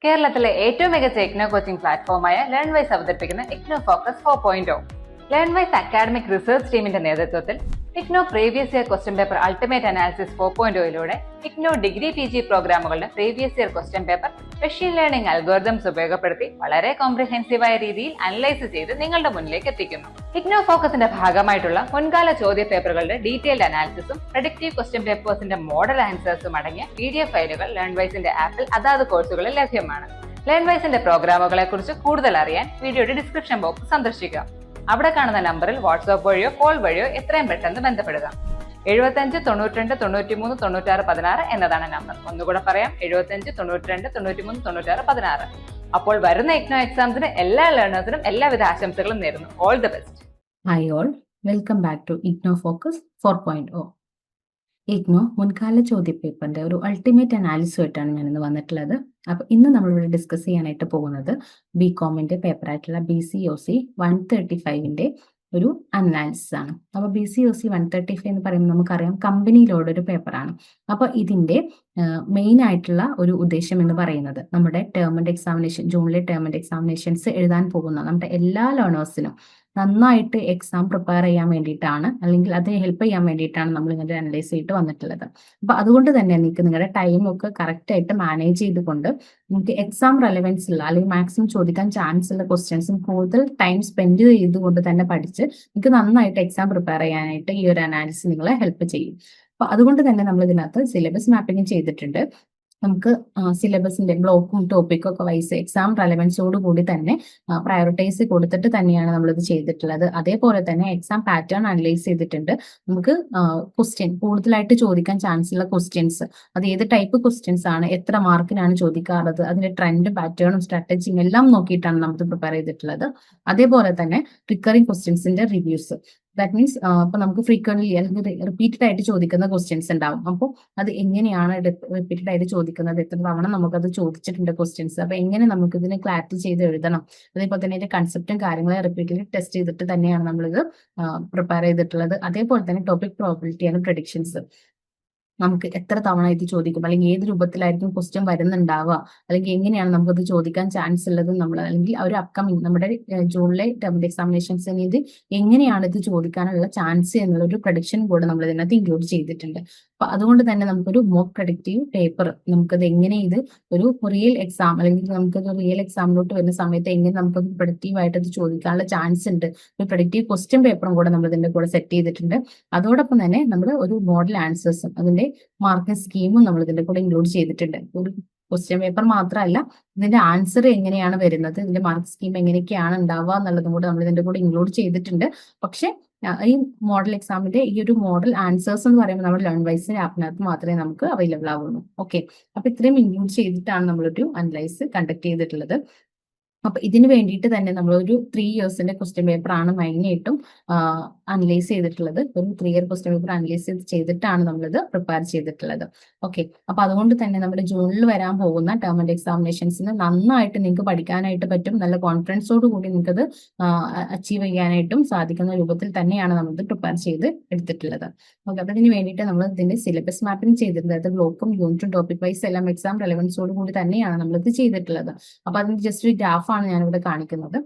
കേരളത്തിലെ ഏറ്റവും മികച്ച ഇഗ്നോ കോച്ചിംഗ് പ്ലാറ്റ്ഫോമായ ലേൺവൈസ് അവതരിപ്പിക്കുന്ന IGNOU focus 4.0. Learnwise academic research ടീമിന്റെ നേതൃത്വത്തിൽ IGNOU previous year question paper ultimate analysis 4.0യിലൂടെ ഇഗ്നോ ഡിഗ്രി PG പ്രോഗ്രാമുകളുടെ previous year question paper machine learning algorithms ഉപയോഗപ്പെടുത്തി വളരെ കോംപ്രിഹെൻസീവായ രീതിയിൽ അനലൈസ് ചെയ്ത് നിങ്ങളുടെ മുന്നിലേക്ക് എത്തിക്കുന്നു. ഇഗ്നോ ഫോക്കസിന്റെ ഭാഗമായിട്ടുള്ള മുൻകാല ചോദ്യ പേപ്പറുകളുടെ ഡീറ്റെയിൽഡ് അനാലിസിസും പ്രഡിക്റ്റീവ് ക്വസ്റ്റ്യൻ പേപ്പേഴ്സിന്റെ മോഡൽ ആൻസേഴ്സും അടങ്ങിയ PDF ഫയലുകൾ ലേൺവൈസിന്റെ ആപ്പിൽ അതാത് കോഴ്സുകളിൽ ലഭ്യമാണ്. ലേൺവൈസിന്റെ പ്രോഗ്രാമുകളെ കുറിച്ച് കൂടുതൽ അറിയാൻ വീഡിയോയുടെ ഡിസ്ക്രിപ്ഷൻ ബോക്സ് സന്ദർശിക്കുക. അവിടെ കാണുന്ന നമ്പറിൽ വാട്സ്ആപ്പ് വഴിയോ കോൾ വഴിയോ എത്രയും പെട്ടെന്ന് ബന്ധപ്പെടുക. 75 92 93 96 16 എന്നതാണ് നമ്പർ. ഒന്നുകൂടെ പറയാം, 75 92 93 96 16. അപ്പോൾ വരുന്ന ഇഗ്നോ എക്സാംസിന് എല്ലാ ലേണേഴ്സിനും എല്ലാവിധ ആശംസകളും നേരുന്നു. All the best. Hi all, welcome back to IGNOU focus 4.0. IGNOU മുൻകാല ചോദ്യപേപ്പറിന്റെ ഒരു അൾട്ടിമേറ്റ് അനാലിസുമായിട്ടാണ് ഞാനിന്ന് വന്നിട്ടുള്ളത്. അപ്പൊ ഇന്ന് നമ്മളിവിടെ ഡിസ്കസ് ചെയ്യാനായിട്ട് പോകുന്നത് BComന്റെ പേപ്പറായിട്ടുള്ള BCOC 135ന്റെ ഒരു അനാലിസിസ് ആണ്. അപ്പൊ BCOC 135 എന്ന് പറയുമ്പോൾ നമുക്കറിയാം കമ്പനി ലോയുടെ ഒരു പേപ്പറാണ്. അപ്പൊ ഇതിന്റെ മെയിൻ ആയിട്ടുള്ള ഒരു ഉദ്ദേശം എന്ന് പറയുന്നത് നമ്മുടെ ടേം ആൻഡ് എക്സാമിനേഷൻ, ജൂണിലെ ടേം ആൻഡ് എക്സാമിനേഷൻസ് എഴുതാൻ പോകുന്ന നമ്മുടെ എല്ലാ ലേണേഴ്സിനും നന്നായിട്ട് എക്സാം പ്രിപ്പയർ ചെയ്യാൻ വേണ്ടിയിട്ടാണ്, അല്ലെങ്കിൽ അതിനെ ഹെൽപ്പ് ചെയ്യാൻ വേണ്ടിയിട്ടാണ് നമ്മൾ ഇങ്ങനെ അനലൈസ് ചെയ്തിട്ട് വന്നിട്ടുള്ളത്. അപ്പൊ അതുകൊണ്ട് തന്നെ നിങ്ങൾക്ക് നിങ്ങളുടെ ടൈമൊക്കെ കറക്റ്റ് ആയിട്ട് മാനേജ് ചെയ്തുകൊണ്ട് നിങ്ങൾക്ക് എക്സാം റെലവൻസ് ഉള്ള അല്ലെങ്കിൽ മാക്സിമം ചോദിക്കാൻ ചാൻസ് ഉള്ള ക്വസ്റ്റ്യൻസും കൂടുതൽ ടൈം സ്പെൻഡ് ചെയ്തുകൊണ്ട് തന്നെ പഠിച്ച് നിങ്ങൾക്ക് നന്നായിട്ട് എക്സാം പ്രിപ്പയർ ചെയ്യാനായിട്ട് ഈ ഒരു അനാലിസിസ് നിങ്ങളെ ഹെൽപ്പ് ചെയ്യും. അപ്പൊ അതുകൊണ്ട് തന്നെ നമ്മൾ ഇതിനകത്ത് സിലബസ് മാപ്പിംഗ് ചെയ്തിട്ടുണ്ട്. നമുക്ക് സിലബസിന്റെ ബ്ലോക്കും ടോപ്പിക്കും ഒക്കെ വൈസ് എക്സാം റെലവൻസോട് കൂടി തന്നെ പ്രയോറിറ്റൈസ് കൊടുത്തിട്ട് തന്നെയാണ് നമ്മളിത് ചെയ്തിട്ടുള്ളത്. അതേപോലെ തന്നെ എക്സാം പാറ്റേൺ അനലൈസ് ചെയ്തിട്ടുണ്ട്. നമുക്ക് ക്വസ്റ്റ്യൻ കൂടുതലായിട്ട് ചോദിക്കാൻ ചാൻസ് ഉള്ള ക്വസ്റ്റ്യൻസ്, അത് ഏത് ടൈപ്പ് ക്വസ്റ്റ്യൻസ് ആണ്, എത്ര മാർക്കിനാണ് ചോദിക്കാറുള്ളത്, അതിന്റെ ട്രെൻഡ് പാറ്റേണും സ്ട്രാറ്റജിയും എല്ലാം നോക്കിയിട്ടാണ് നമുക്ക് പ്രിപ്പയർ ചെയ്തിട്ടുള്ളത്. അതേപോലെ തന്നെ റിക്കറിംഗ് ക്വസ്റ്റ്യൻസിന്റെ റിവ്യൂസ്, ദാറ്റ് മീൻസ് ഇപ്പൊ നമുക്ക് ഫ്രീക്വന്റ്ലി അല്ലെങ്കിൽ റിപ്പീറ്റഡ് ആയിട്ട് ചോദിക്കുന്ന ക്വസ്റ്റ്യൻസ് ഉണ്ടാവും. അപ്പോൾ അത് എങ്ങനെയാണ് റിപ്പീറ്റഡ് ആയിട്ട് ചോദിക്കുന്നത്, എത്ര തവണ നമുക്കത് ചോദിച്ചിട്ടുണ്ട് ക്വസ്റ്റ്യൻസ്, അപ്പൊ എങ്ങനെ നമുക്ക് ഇതിനെ ക്ലാരിറ്റി ചെയ്ത് എഴുതണം, അതേപോലെ തന്നെ അതിന്റെ കൺസെപ്റ്റും കാര്യങ്ങളെ റിപ്പീറ്റ്ലി ടെസ്റ്റ് ചെയ്തിട്ട് തന്നെയാണ് നമ്മളിത് പ്രിപ്പയർ ചെയ്തിട്ടുള്ളത്. അതേപോലെ തന്നെ ടോപ്പിക് പ്രോബിലിറ്റി ആൻഡ് പ്രഡിക്ഷൻസ്, നമുക്ക് എത്ര തവണ ഇത് ചോദിക്കും, അല്ലെങ്കിൽ ഏത് രൂപത്തിലായിരിക്കും ക്വസ്റ്റ്യൻ വരുന്നുണ്ടാവുക, അല്ലെങ്കിൽ എങ്ങനെയാണ് നമുക്കത് ചോദിക്കാൻ ചാൻസ് ഉള്ളത്, നമ്മൾ അല്ലെങ്കിൽ ഒരു അപ്കമിങ് നമ്മുടെ ജൂണിലെ ടേം എക്സാമിനേഷൻസിന് ഇത് എങ്ങനെയാണ് ഇത് ചോദിക്കാനുള്ള ചാൻസ് എന്നുള്ള ഒരു പ്രഡിക്ഷൻ കൂടെ നമ്മൾ ഇതിനകത്ത് ഇൻക്ലൂഡ് ചെയ്തിട്ടുണ്ട്. അപ്പൊ അതുകൊണ്ട് തന്നെ നമുക്കൊരു മോക്ക് പ്രഡിക്റ്റീവ് പേപ്പർ, നമുക്കത് എങ്ങനെ ഇത് ഒരു റിയൽ എക്സാം അല്ലെങ്കിൽ നമുക്കത് റിയൽ എക്സാമിലോട്ട് വരുന്ന സമയത്ത് എങ്ങനെ നമുക്കത് പ്രൊഡക്റ്റീവ് ആയിട്ട് അത് ചോദിക്കാനുള്ള ചാൻസ് ഉണ്ട്, ഒരു പ്രൊഡക്റ്റീവ് ക്വസ്റ്റ്യൻ പേപ്പറും കൂടെ നമ്മൾ ഇതിന്റെ കൂടെ സെറ്റ് ചെയ്തിട്ടുണ്ട്. അതോടൊപ്പം തന്നെ നമ്മൾ ഒരു മോഡൽ ആൻസേഴ്സും അതിന്റെ മാർക്കിംഗ് സ്കീമും നമ്മൾ ഇതിന്റെ കൂടെ ഇൻക്ലൂഡ് ചെയ്തിട്ടുണ്ട്. ഒരു ക്വസ്റ്റ്യൻ പേപ്പർ മാത്രമല്ല, ഇതിന്റെ ആൻസർ എങ്ങനെയാണ് വരുന്നത്, ഇതിന്റെ മാർക്ക് സ്കീം എങ്ങനെയൊക്കെയാണ് ഉണ്ടാവുക എന്നുള്ളതും കൂടെ നമ്മൾ ഇതിന്റെ കൂടെ ഇൻക്ലൂഡ് ചെയ്തിട്ടുണ്ട്. പക്ഷെ ഈ മോഡൽ എക്സാമിന്റെ ഈ ഒരു മോഡൽ ആൻസേഴ്സ് എന്ന് പറയുമ്പോൾ നമ്മുടെ ലേൺവൈസിന്റെ ആപ്പിനകത്ത് മാത്രമേ നമുക്ക് അവൈലബിൾ ആവുള്ളൂ. ഓക്കെ, അപ്പൊ ഇത്രയും ഇൻക്ലൂഡ് ചെയ്തിട്ടാണ് നമ്മളൊരു അനലൈസ് കണ്ടക്ട് ചെയ്തിട്ടുള്ളത്. അപ്പൊ ഇതിന് വേണ്ടിയിട്ട് തന്നെ നമ്മൾ ഒരു 3 ഇയേഴ്സിന്റെ ക്വസ്റ്റ്യൻ പേപ്പർ ആണ് മെയിനായിട്ടും അനലൈസ് ചെയ്തിട്ടുള്ളത്. ഒരു 3 ഇയർ ക്വസ്റ്റ്യൻ പേപ്പർ അനലൈസ് ചെയ്തിട്ടാണ് നമ്മളിത് പ്രിപ്പയർ ചെയ്തിട്ടുള്ളത്. ഓക്കെ, അപ്പൊ അതുകൊണ്ട് തന്നെ നമ്മുടെ ജൂണിൽ വരാൻ പോകുന്ന ടേം ആൻഡ് എക്സാമിനേഷൻസിന് നന്നായിട്ട് നിങ്ങൾക്ക് പഠിക്കാനായിട്ട് പറ്റും. നല്ല കോൺഫിഡൻസോട് കൂടി നിങ്ങൾക്ക് അത് അച്ചീവ് ചെയ്യാനായിട്ടും സാധിക്കുന്ന രൂപത്തിൽ തന്നെയാണ് നമ്മളിത് പ്രിപ്പയർ ചെയ്ത് എടുത്തിട്ടുള്ളത്. ഓക്കെ, അപ്പൊ ഇതിന് വേണ്ടിയിട്ട് നമ്മൾ ഇതിന്റെ സിലബസ് മാപ്പിംഗ് ചെയ്തിട്ടുണ്ട്. അതായത് ബ്ലോക്കും യൂണിറ്റും ടോപ്പിക് വൈസ് എല്ലാം എക്സാം റെലവൻസോട് കൂടി തന്നെയാണ് നമ്മളിത് ചെയ്തിട്ടുള്ളത്. അപ്പൊ അതിന് ജസ്റ്റ് ഒരു ഗ്രാഫാണ് ഞാനിവിടെ കാണിക്കുന്നത്.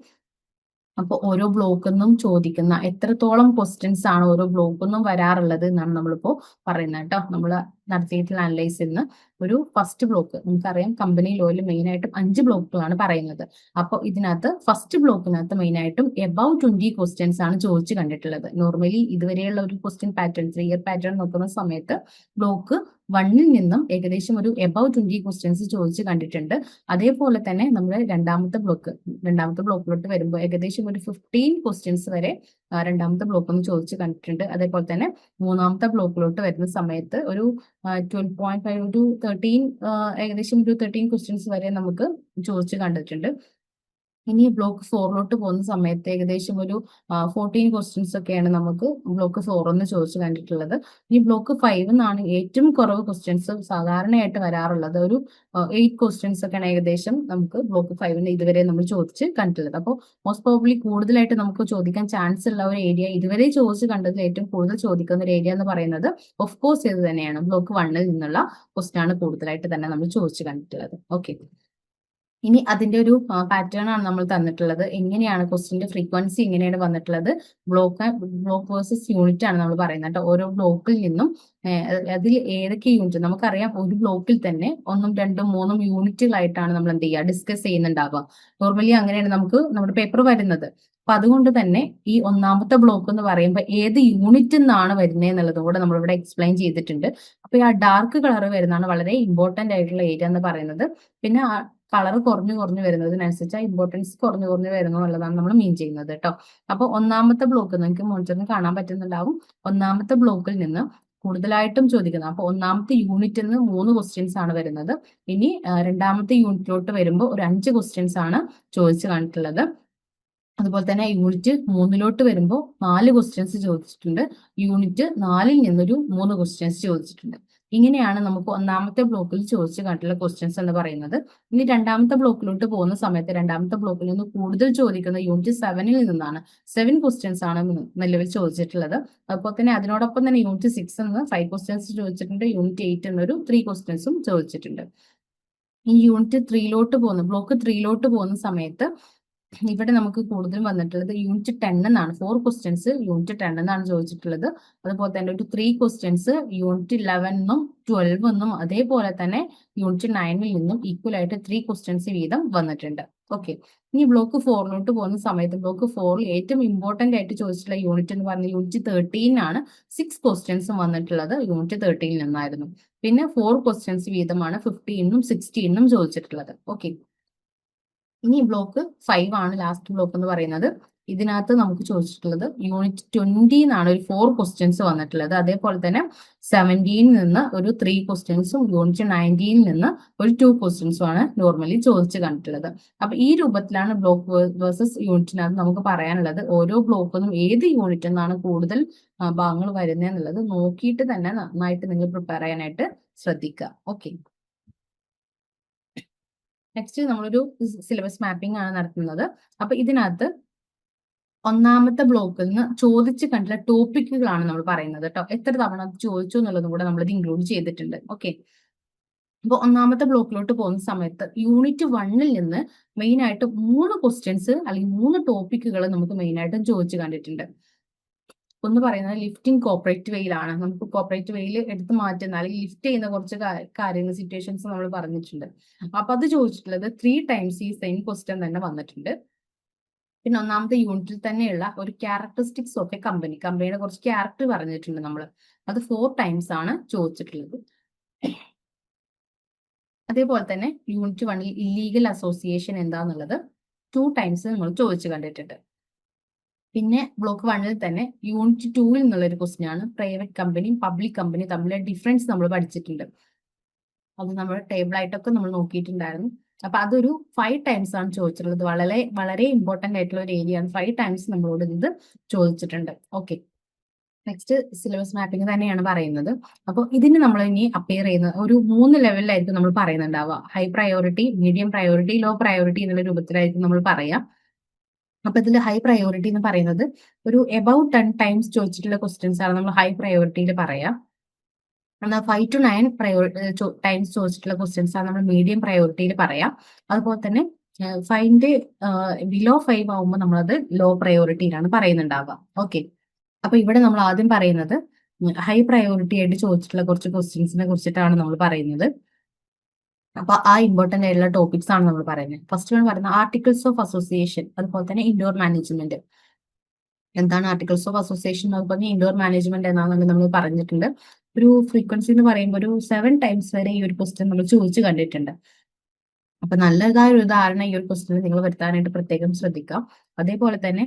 അപ്പൊ ഓരോ ബ്ലോക്കിൽ നിന്നും ചോദിക്കുന്ന എത്രത്തോളം ക്വസ്റ്റ്യൻസ് ആണ് ഓരോ ബ്ലോക്കിൽ നിന്നും വരാറുള്ളത് എന്നാണ് നമ്മളിപ്പോ പറയുന്നത് കേട്ടോ. നമ്മൾ നടത്തിയിട്ടുള്ള അനലൈസിൽ നിന്ന് ഒരു ഫസ്റ്റ് ബ്ലോക്ക്, നമുക്കറിയാം കമ്പനി ലോയിൽ മെയിൻ ആയിട്ടും 5 ബ്ലോക്കുകളാണ് പറയുന്നത്. അപ്പോൾ ഇതിനകത്ത് ഫസ്റ്റ് ബ്ലോക്കിനകത്ത് മെയിൻ ആയിട്ടും എബൌട്ട് 20 ക്വസ്റ്റ്യൻസ് ആണ് ചോദിച്ചു കണ്ടിട്ടുള്ളത്. നോർമലി ഇതുവരെയുള്ള ഒരു ക്വസ്റ്റ്യൻ പാറ്റേൺ 3 ഇയർ പാറ്റേൺ നോക്കുന്ന സമയത്ത് ബ്ലോക്ക് 1ൽ നിന്നും ഏകദേശം ഒരു എബൌട്ട് 20 ക്വസ്റ്റ്യൻസ് ചോദിച്ചു കണ്ടിട്ടുണ്ട്. അതേപോലെ തന്നെ നമ്മൾ രണ്ടാമത്തെ ബ്ലോക്കിലോട്ട് വരുമ്പോൾ ഏകദേശം ഒരു 15 ക്വസ്റ്റ്യൻസ് വരെ രണ്ടാമത്തെ ബ്ലോക്കിൽ നിന്ന് ചോദിച്ചു കണ്ടിട്ടുണ്ട്. അതേപോലെ തന്നെ മൂന്നാമത്തെ ബ്ലോക്കിലോട്ട് വരുന്ന സമയത്ത് ഒരു 12.5 ടു 13 ഏകദേശം ഒരു 13 ക്വസ്റ്റ്യൻസ് വരെ നമുക്ക് ചോദിച്ചു കണ്ടിട്ടുണ്ട്. ഇനി ബ്ലോക്ക് 4ലോട്ട് പോകുന്ന സമയത്ത് ഏകദേശം ഒരു 14 ക്വസ്റ്റ്യൻസ് ഒക്കെയാണ് നമുക്ക് ബ്ലോക്ക് 4 എന്ന് ചോദിച്ചു കണ്ടിട്ടുള്ളത്. ഈ ബ്ലോക്ക് 5 എന്നാണ് ഏറ്റവും കുറവ് ക്വസ്റ്റ്യൻസ് സാധാരണയായിട്ട് വരാറുള്ളത്. ഒരു 8 ക്വസ്റ്റ്യൻസ് ഒക്കെയാണ് ഏകദേശം നമുക്ക് ബ്ലോക്ക് 5 ഇതുവരെ നമ്മൾ ചോദിച്ച് കണ്ടിട്ടുള്ളത്. അപ്പോൾ മോസ്റ്റ് പ്രോബ്ലി കൂടുതലായിട്ട് നമുക്ക് ചോദിക്കാൻ ചാൻസ് ഉള്ള ഒരു ഏരിയ, ഇതുവരെ ചോദിച്ചു കണ്ടതിൽ ഏറ്റവും കൂടുതൽ ചോദിക്കുന്ന ഒരു ഏരിയ എന്ന് പറയുന്നത് ഓഫ് കോഴ്സ് ഇത് തന്നെയാണ്. ബ്ലോക്ക് 1ൽ നിന്നുള്ള ക്വസ്റ്റ്യൻ ആണ് കൂടുതലായിട്ട് തന്നെ നമ്മൾ ചോദിച്ചു കണ്ടിട്ടുള്ളത്. ഓക്കെ, ഇനി അതിന്റെ ഒരു പാറ്റേൺ ആണ് നമ്മൾ തന്നിട്ടുള്ളത്. എങ്ങനെയാണ് ക്വസ്റ്റിന്റെ ഫ്രീക്വൻസി എങ്ങനെയാണ് വന്നിട്ടുള്ളത്, ബ്ലോക്ക് വേഴ്സസ് യൂണിറ്റ് ആണ് നമ്മൾ പറയുന്നത് കേട്ടോ. ഓരോ ബ്ലോക്കിൽ നിന്നും അതിൽ ഏതൊക്കെ യൂണിറ്റ് നമുക്കറിയാം. ഒരു ബ്ലോക്കിൽ തന്നെ 1, 2, 3 യൂണിറ്റുകളായിട്ടാണ് നമ്മൾ എന്ത് ചെയ്യുക, ഡിസ്കസ് ചെയ്യുന്നുണ്ടാവുക. നോർമലി അങ്ങനെയാണ് നമുക്ക് നമ്മുടെ പേപ്പർ വരുന്നത്. അപ്പൊ അതുകൊണ്ട് തന്നെ ഈ ഒന്നാമത്തെ ബ്ലോക്ക് എന്ന് പറയുമ്പോൾ ഏത് യൂണിറ്റിൽ നിന്നാണ് വരുന്നത് എന്നുള്ളതും കൂടെ നമ്മളിവിടെ എക്സ്പ്ലെയിൻ ചെയ്തിട്ടുണ്ട്. അപ്പൊ ഈ ആ ഡാർക്ക് കളർ വരുന്നതാണ് വളരെ ഇമ്പോർട്ടന്റ് ആയിട്ടുള്ള ഏരിയ എന്ന് പറയുന്നത്. പിന്നെ കളർ കുറഞ്ഞു കുറഞ്ഞു വരുന്നതിനനുസരിച്ച് ആ ഇമ്പോർട്ടൻസ് കുറഞ്ഞു കുറഞ്ഞു വരുന്നു എന്നുള്ളതാണ് നമ്മൾ മീൻ ചെയ്യുന്നത് കേട്ടോ. അപ്പൊ ഒന്നാമത്തെ ബ്ലോക്ക് നിങ്ങൾക്ക് മോണിറ്ററിന് കാണാൻ പറ്റുന്നുണ്ടാവും. ഒന്നാമത്തെ ബ്ലോക്കിൽ നിന്ന് കൂടുതലായിട്ടും ചോദിക്കുന്നത്, അപ്പൊ ഒന്നാമത്തെ യൂണിറ്റിൽ നിന്ന് 3 ക്വസ്റ്റ്യൻസ് ആണ് വരുന്നത്. ഇനി രണ്ടാമത്തെ യൂണിറ്റിലോട്ട് വരുമ്പോൾ ഒരു 5 ക്വസ്റ്റ്യൻസ് ആണ് ചോദിച്ചു കണ്ടിട്ടുള്ളത്. അതുപോലെ തന്നെ യൂണിറ്റ് 3 വരുമ്പോൾ 4 ക്വസ്റ്റ്യൻസ് ചോദിച്ചിട്ടുണ്ട്. യൂണിറ്റ് 4 നിന്നൊരു 3 ക്വസ്റ്റ്യൻസ് ചോദിച്ചിട്ടുണ്ട്. ഇങ്ങനെയാണ് നമുക്ക് ഒന്നാമത്തെ ബ്ലോക്കിൽ ചോദിച്ചു കണ്ടിട്ടുള്ള ക്വസ്റ്റ്യൻസ് എന്ന് പറയുന്നത്. ഇനി രണ്ടാമത്തെ ബ്ലോക്കിലോട്ട് പോകുന്ന സമയത്ത് രണ്ടാമത്തെ ബ്ലോക്കിൽ നിന്ന് കൂടുതൽ ചോദിക്കുന്ന യൂണിറ്റ് 7 നിന്നാണ്. 7 ക്വസ്റ്റ്യൻസ് ആണ് നിലവിൽ ചോദിച്ചിട്ടുള്ളത്. അതുപോലെ തന്നെ അതിനോടൊപ്പം തന്നെ യൂണിറ്റ് 6 നിന്ന് 5 ക്വസ്റ്റ്യൻസ് ചോദിച്ചിട്ടുണ്ട്. യൂണിറ്റ് 8 എന്നൊരു 3 ക്വസ്റ്റ്യൻസും ചോദിച്ചിട്ടുണ്ട്. ഈ യൂണിറ്റ് 3ലോട്ട് പോകുന്ന ബ്ലോക്ക് 3ലോട്ട് പോകുന്ന സമയത്ത് ഇവിടെ നമുക്ക് കൂടുതലും വന്നിട്ടുള്ളത് യൂണിറ്റ് 10 എന്നാണ്. 4 ക്വസ്റ്റ്യൻസ് യൂണിറ്റ് 10 എന്നാണ് ചോദിച്ചിട്ടുള്ളത്. അതുപോലെ തന്നെ ഒരു 3 ക്വസ്റ്റ്യൻസ് യൂണിറ്റ് 11 12 അതേപോലെ തന്നെ യൂണിറ്റ് 9 നിന്നും ഈക്വൽ ആയിട്ട് 3 ക്വസ്റ്റ്യൻസ് വീതം വന്നിട്ടുണ്ട്. ഓക്കെ, ഇനി ബ്ലോക്ക് 4ലോട്ട് പോകുന്ന സമയത്ത് ബ്ലോക്ക് 4ൽ ഏറ്റവും ഇമ്പോർട്ടന്റ് ആയിട്ട് ചോദിച്ചിട്ടുള്ള യൂണിറ്റ് എന്ന് പറഞ്ഞ യൂണിറ്റ് 13 ആണ്. 6 ക്വസ്റ്റ്യൻസും വന്നിട്ടുള്ളത് യൂണിറ്റ് 13 നിന്നായിരുന്നു. പിന്നെ 4 ക്വസ്റ്റ്യൻസ് വീതമാണ് 15 16 ചോദിച്ചിട്ടുള്ളത്. ഓക്കെ, ഇനി ബ്ലോക്ക് 5 ആണ് ലാസ്റ്റ് ബ്ലോക്ക് എന്ന് പറയുന്നത്. ഇതിനകത്ത് നമുക്ക് ചോദിച്ചിട്ടുള്ളത് യൂണിറ്റ് 20 എന്നാണ് ഒരു 4 ക്വസ്റ്റ്യൻസ് വന്നിട്ടുള്ളത്. അതേപോലെ തന്നെ 17 നിന്ന് ഒരു 3 ക്വസ്റ്റ്യൻസും യൂണിറ്റ് 19 നിന്ന് ഒരു 2 ക്വസ്റ്റ്യൻസും ആണ് നോർമലി ചോദിച്ചു കണ്ടിട്ടുള്ളത്. അപ്പൊ ഈ രൂപത്തിലാണ് ബ്ലോക്ക് വേഴ്സസ് യൂണിറ്റിനകത്ത് നമുക്ക് പറയാനുള്ളത്. ഓരോ ബ്ലോക്കിനും ഏത് യൂണിറ്റിൽ നിന്നാണ് കൂടുതൽ ഭാഗങ്ങൾ വരുന്നത് എന്നുള്ളത് നോക്കിയിട്ട് തന്നെ നന്നായിട്ട് നിങ്ങൾ പ്രിപ്പയർ ചെയ്യാനായിട്ട് ശ്രദ്ധിക്കുക. ഓക്കെ, നെക്സ്റ്റ് നമ്മളൊരു സിലബസ് മാപ്പിംഗ് ആണ് നടത്തുന്നത്. അപ്പൊ ഇതിനകത്ത് ഒന്നാമത്തെ ബ്ലോക്കിൽ നിന്ന് ചോദിച്ച് കണ്ടുള്ള ടോപ്പിക്കുകളാണ് നമ്മൾ പറയുന്നത് കേട്ടോ. എത്ര തവണ അത് ചോദിച്ചു എന്നുള്ളതും കൂടെ നമ്മൾ ഇത് ഇൻക്ലൂഡ് ചെയ്തിട്ടുണ്ട്. ഓക്കെ, അപ്പൊ ഒന്നാമത്തെ ബ്ലോക്കിലോട്ട് പോകുന്ന സമയത്ത് യൂണിറ്റ് 1ൽ നിന്ന് മെയിൻ ആയിട്ട് 3 ക്വസ്റ്റ്യൻസ് അല്ലെങ്കിൽ 3 ടോപ്പിക്കുകൾ നമുക്ക് മെയിൻ ആയിട്ടും ചോദിച്ചു കണ്ടിട്ടുണ്ട്. ഒന്ന് പറയുന്നത് ലിഫ്റ്റിംഗ് കോപ്പറേറ്റ് വെയിലാണ്. നമുക്ക് കോപ്പറേറ്റ് വെയിൽ എടുത്തു മാറ്റുന്ന അല്ലെങ്കിൽ ലിഫ്റ്റ് ചെയ്യുന്ന കുറച്ച് കാര്യങ്ങൾ സിറ്റുവേഷൻസ് നമ്മൾ പറഞ്ഞിട്ടുണ്ട്. അപ്പൊ അത് ചോദിച്ചിട്ടുള്ളത് 3 ടൈംസ് ഈ സെയിം ക്വസ്റ്റ്യൻ തന്നെ വന്നിട്ടുണ്ട്. പിന്നെ ഒന്നാമത്തെ യൂണിറ്റിൽ തന്നെയുള്ള ഒരു ക്യാരക്ടറിസ്റ്റിക്സ് ഓഫ് എ കമ്പനിയുടെ കുറച്ച് ക്യാരക്ടർ പറഞ്ഞിട്ടുണ്ട് നമ്മൾ. അത് 4 ടൈംസ് ആണ് ചോദിച്ചിട്ടുള്ളത്. അതേപോലെ തന്നെ യൂണിറ്റ് 1ൽ ഇല്ലീഗൽ അസോസിയേഷൻ എന്താന്നുള്ളത് 2 ടൈംസ് നമ്മൾ ചോദിച്ചു കണ്ടിട്ടുണ്ട്. പിന്നെ ബ്ലോക്ക് 1ൽ തന്നെ യൂണിറ്റ് 2ൽ നിന്നുള്ള ഒരു ക്വസ്റ്റ്യൻ ആണ് പ്രൈവറ്റ് കമ്പനിയും പബ്ലിക് കമ്പനിയും തമ്മിലുള്ള ഡിഫറൻസ് നമ്മൾ പഠിച്ചിട്ടുണ്ട്. അത് നമ്മൾ ടേബിൾ ആയിട്ടൊക്കെ നമ്മൾ നോക്കിയിട്ടുണ്ടായിരുന്നു. അപ്പൊ അതൊരു 5 ടൈംസ് ആണ് ചോദിച്ചിട്ടുള്ളത്. വളരെ വളരെ ഇമ്പോർട്ടന്റ് ആയിട്ടുള്ള ഒരു ഏരിയ ആണ്. 5 ടൈംസ് നമ്മളോട് ഇത് ചോദിച്ചിട്ടുണ്ട്. ഓക്കെ, നെക്സ്റ്റ് സിലബസ് മാപ്പിംഗ് തന്നെയാണ് പറയുന്നത്. അപ്പോൾ ഇതിന് നമ്മൾ ഇനി അപ്പിയർ ചെയ്യുന്ന ഒരു 3 ലെവലിലായിരിക്കും നമ്മൾ പറയുന്നുണ്ടാവുക. High priority, medium priority, low priority എന്നുള്ള രൂപത്തിലായിരിക്കും നമ്മൾ പറയാം. അപ്പൊ ഇതിൽ ഹൈ പ്രയോറിറ്റി എന്ന് പറയുന്നത് ഒരു എബൌട്ട് 10 ടൈംസ് ചോദിച്ചിട്ടുള്ള ക്വസ്റ്റ്യൻസ് ആണ് നമ്മൾ ഹൈ പ്രയോറിറ്റിയിൽ പറയാം. എന്നാൽ 5 to 9 ടൈംസ് ചോദിച്ചിട്ടുള്ള ക്വസ്റ്റ്യൻസ് ആണ് നമ്മൾ മീഡിയം പ്രയോറിറ്റിയിൽ പറയാം. അതുപോലെ തന്നെ 5ന്റെ ബിലോ 5 ആവുമ്പോൾ നമ്മളത് ലോ പ്രയോറിറ്റിയിലാണ് പറയുന്നുണ്ടാവുക. ഓക്കെ, അപ്പൊ ഇവിടെ നമ്മൾ ആദ്യം പറയുന്നത് ഹൈ പ്രയോറിറ്റി ആയിട്ട് ചോദിച്ചിട്ടുള്ള കുറച്ച് ക്വസ്റ്റ്യൻസിനെ കുറിച്ചിട്ടാണ് നമ്മൾ പറയുന്നത്. അപ്പൊ ആ ഇമ്പോർട്ടന്റ് ആയിട്ടുള്ള ടോപ്പിക്സ് ആണ് നമ്മൾ പറയുന്നത്. ഫസ്റ്റ് വൺ പറയുന്നത് ആർട്ടിക്കിൾസ് ഓഫ് അസോസിയേഷൻ, അതുപോലെ തന്നെ ഇൻഡോർ മാനേജ്മെന്റ്. എന്താണ് ആർട്ടിക്കിൾസ് ഓഫ് അസോസിയേഷൻ, അതുപോലെ ഇൻഡോർ മാനേജ്മെന്റ് എന്നാണെന്ന് നമ്മൾ പറഞ്ഞിട്ടുണ്ട്. ഒരു ഫ്രീക്വൻസി എന്ന് പറയുമ്പോൾ ഒരു 7 ടൈംസ് വരെ ഈ ഒരു ക്വസ്റ്റ്യൻ നമ്മൾ ചോദിച്ചു കണ്ടിട്ടുണ്ട്. അപ്പൊ നല്ലതായ ഒരു ധാരണ ഈ ഒരു ക്വസ്റ്റ്യൻ നിങ്ങൾ വരുത്താനായിട്ട് പ്രത്യേകം ശ്രദ്ധിക്കാം. അതേപോലെ തന്നെ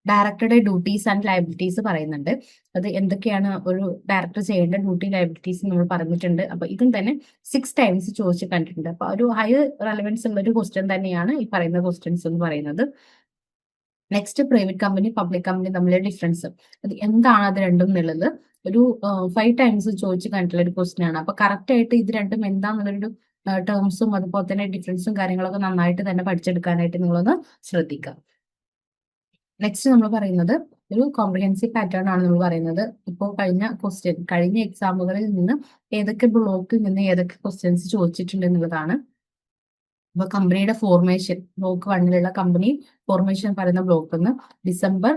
ഡയറക്ടറുടെ ഡ്യൂട്ടീസ് ആൻഡ് ലയബിലിറ്റീസ് പറയുന്നുണ്ട്. അത് എന്തൊക്കെയാണ് ഒരു ഡയറക്ടർ ചെയ്യേണ്ട ഡ്യൂട്ടി ലയബിലിറ്റീസ് നമ്മൾ പറഞ്ഞിട്ടുണ്ട്. അപ്പൊ ഇതും തന്നെ 6 ടൈംസ് ചോദിച്ച് കണ്ടിട്ടുണ്ട്. അപ്പൊ ഒരു ഹൈ റെലവൻസ് ഉള്ള ഒരു ക്വസ്റ്റ്യൻ തന്നെയാണ് ഈ പറയുന്ന ക്വസ്റ്റ്യൻസ് എന്ന് പറയുന്നത്. Next private company public company തമ്മിലുള്ള ഡിഫറൻസ്, അത് എന്താണ് അത് രണ്ടും എന്നുള്ളത് ഒരു 5 ടൈംസ് ചോദിച്ച് കണ്ടിട്ടുള്ള ഒരു ക്വസ്റ്റ്യൻ ആണ്. അപ്പൊ കറക്റ്റ് ആയിട്ട് ഇത് രണ്ടും എന്താന്നുള്ളൊരു ടേംസും അതുപോലെ തന്നെ ഡിഫറൻസും കാര്യങ്ങളൊക്കെ നന്നായിട്ട് തന്നെ പഠിച്ചെടുക്കാനായിട്ട് നിങ്ങളൊന്ന് ശ്രദ്ധിക്കുക. നെക്സ്റ്റ് നമ്മൾ പറയുന്നത് ഒരു കോംപ്രിഹെൻസീവ് പാറ്റേൺ ആണ് നമ്മൾ പറയുന്നത്. ഇപ്പോൾ കഴിഞ്ഞ എക്സാമുകളിൽ നിന്ന് ഏതൊക്കെ ബ്ലോക്കിൽ നിന്ന് ഏതൊക്കെ ക്വസ്റ്റ്യൻസ് ചോദിച്ചിട്ടുണ്ട് എന്നുള്ളതാണ്. അപ്പൊ കമ്പനിയുടെ ഫോർമേഷൻ ബ്ലോക്ക് 1 കമ്പനി ഫോർമേഷൻ പറയുന്ന ബ്ലോക്കിൽ നിന്ന് December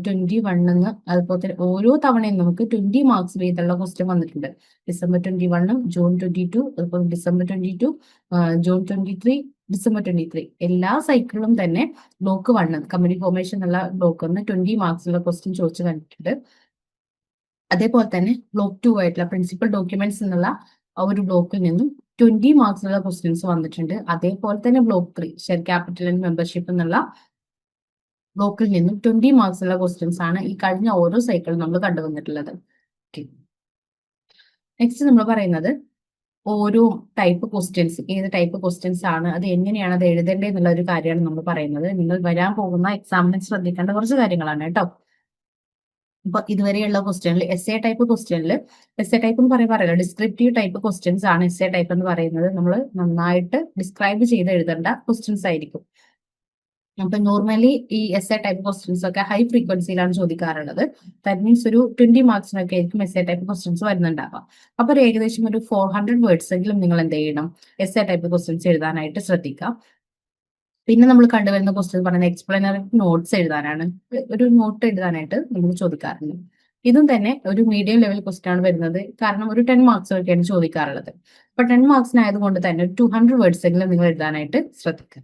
21 അതുപോലെ തന്നെ ഓരോ തവണയും നമുക്ക് 20 മാർക്സ് വീതമുള്ള ക്വസ്റ്റ്യൻ വന്നിട്ടുണ്ട്. December 21, June 22, അതുപോലെ December 22, June 23, December 23 എല്ലാ സൈക്കിളിലും തന്നെ ബ്ലോക്ക് 1 കമ്പനി ഫോർമേഷൻ എന്നുള്ള ബ്ലോക്കിൽ നിന്ന് 20 മാർക്സിലുള്ള ക്വസ്റ്റ്യൻ ചോദിച്ചു കണ്ടിട്ടുണ്ട്. അതേപോലെ തന്നെ ബ്ലോക്ക് 2 ആയിട്ടുള്ള പ്രിൻസിപ്പൽ ഡോക്യുമെന്റ്സ് എന്നുള്ള ആ ഒരു ബ്ലോക്കിൽ നിന്നും 20 മാർക്സിലുള്ള ക്വസ്റ്റ്യൻസ് വന്നിട്ടുണ്ട്. അതേപോലെ തന്നെ block 3 share capital and membership എന്നുള്ള ബ്ലോക്കിൽ നിന്നും 20 മാർക്സിലുള്ള ക്വസ്റ്റ്യൻസ് ആണ് ഈ കഴിഞ്ഞ ഓരോ സൈക്കിളും നമ്മൾ കണ്ടുവന്നിട്ടുള്ളത്. നെക്സ്റ്റ് നമ്മൾ പറയുന്നത് ഓരോ ടൈപ്പ് ക്വസ്റ്റ്യൻസ് ഏത് ടൈപ്പ് ക്വസ്റ്റ്യൻസ് ആണ്, അത് എങ്ങനെയാണ് അത് എഴുതേണ്ടത് എന്നുള്ള ഒരു കാര്യമാണ് നമ്മൾ പറയുന്നത്. നിങ്ങൾ വരാൻ പോകുന്ന എക്സാമിന് ശ്രദ്ധിക്കേണ്ട കുറച്ച് കാര്യങ്ങളാണ് കേട്ടോ. ഇപ്പൊ ഇതുവരെയുള്ള ക്വസ്റ്റ്യനിൽ എസ് എ ടൈപ്പ് എന്ന് പറയുമ്പോൾ ഡിസ്ക്രിപ്റ്റീവ് ടൈപ്പ് ക്വസ്റ്റ്യൻസ് ആണ് എസ് എ ടൈപ്പ് എന്ന് പറയുന്നത്. നമ്മൾ നന്നായിട്ട് ഡിസ്ക്രൈബ് ചെയ്ത് എഴുതേണ്ട ക്വസ്റ്റ്യൻസ് ആയിരിക്കും. അപ്പൊ നോർമലി ഈ എസ് എ ടൈപ്പ് ക്വസ്റ്റ്യൻസ് ഒക്കെ ഹൈ ഫ്രീക്വൻസിയിലാണ് ചോദിക്കാറുള്ളത്. ദാറ്റ് മീൻസ് ഒരു 20 മാർക്സിനൊക്കെ ആയിരിക്കും എസ് എ ടൈപ്പ് ക്വസ്റ്റ്യൻസ് വരുന്നുണ്ടാവുക. അപ്പൊ ഒരു ഏകദേശം ഒരു 400 വേർഡ്സ് എങ്കിലും നിങ്ങൾ എന്ത് ചെയ്യണം, എസ് എ ടൈപ്പ് ക്വസ്റ്റ്യൻസ് എഴുതാനായിട്ട് ശ്രദ്ധിക്കാം. പിന്നെ നമ്മൾ കണ്ടുവരുന്ന ക്വസ്റ്റ്യൻ പറയുന്നത് എക്സ്പ്ലനറി നോട്ട്സ് എഴുതാനാണ്. ഒരു നോട്ട് എഴുതാനായിട്ട് നമ്മൾ ചോദിക്കാറുണ്ട്. ഇതും തന്നെ ഒരു മീഡിയം ലെവൽ ക്വസ്റ്റ്യൻ ആണ് വരുന്നത്. കാരണം ഒരു 10 മാർക്സ് ഒക്കെയാണ് ചോദിക്കാറുള്ളത്. അപ്പൊ 10 മാർക്സിനായതുകൊണ്ട് തന്നെ ഒരു 200 വേർഡ്സ് എങ്കിലും നിങ്ങൾ എഴുതാനായിട്ട് ശ്രദ്ധിക്കുക.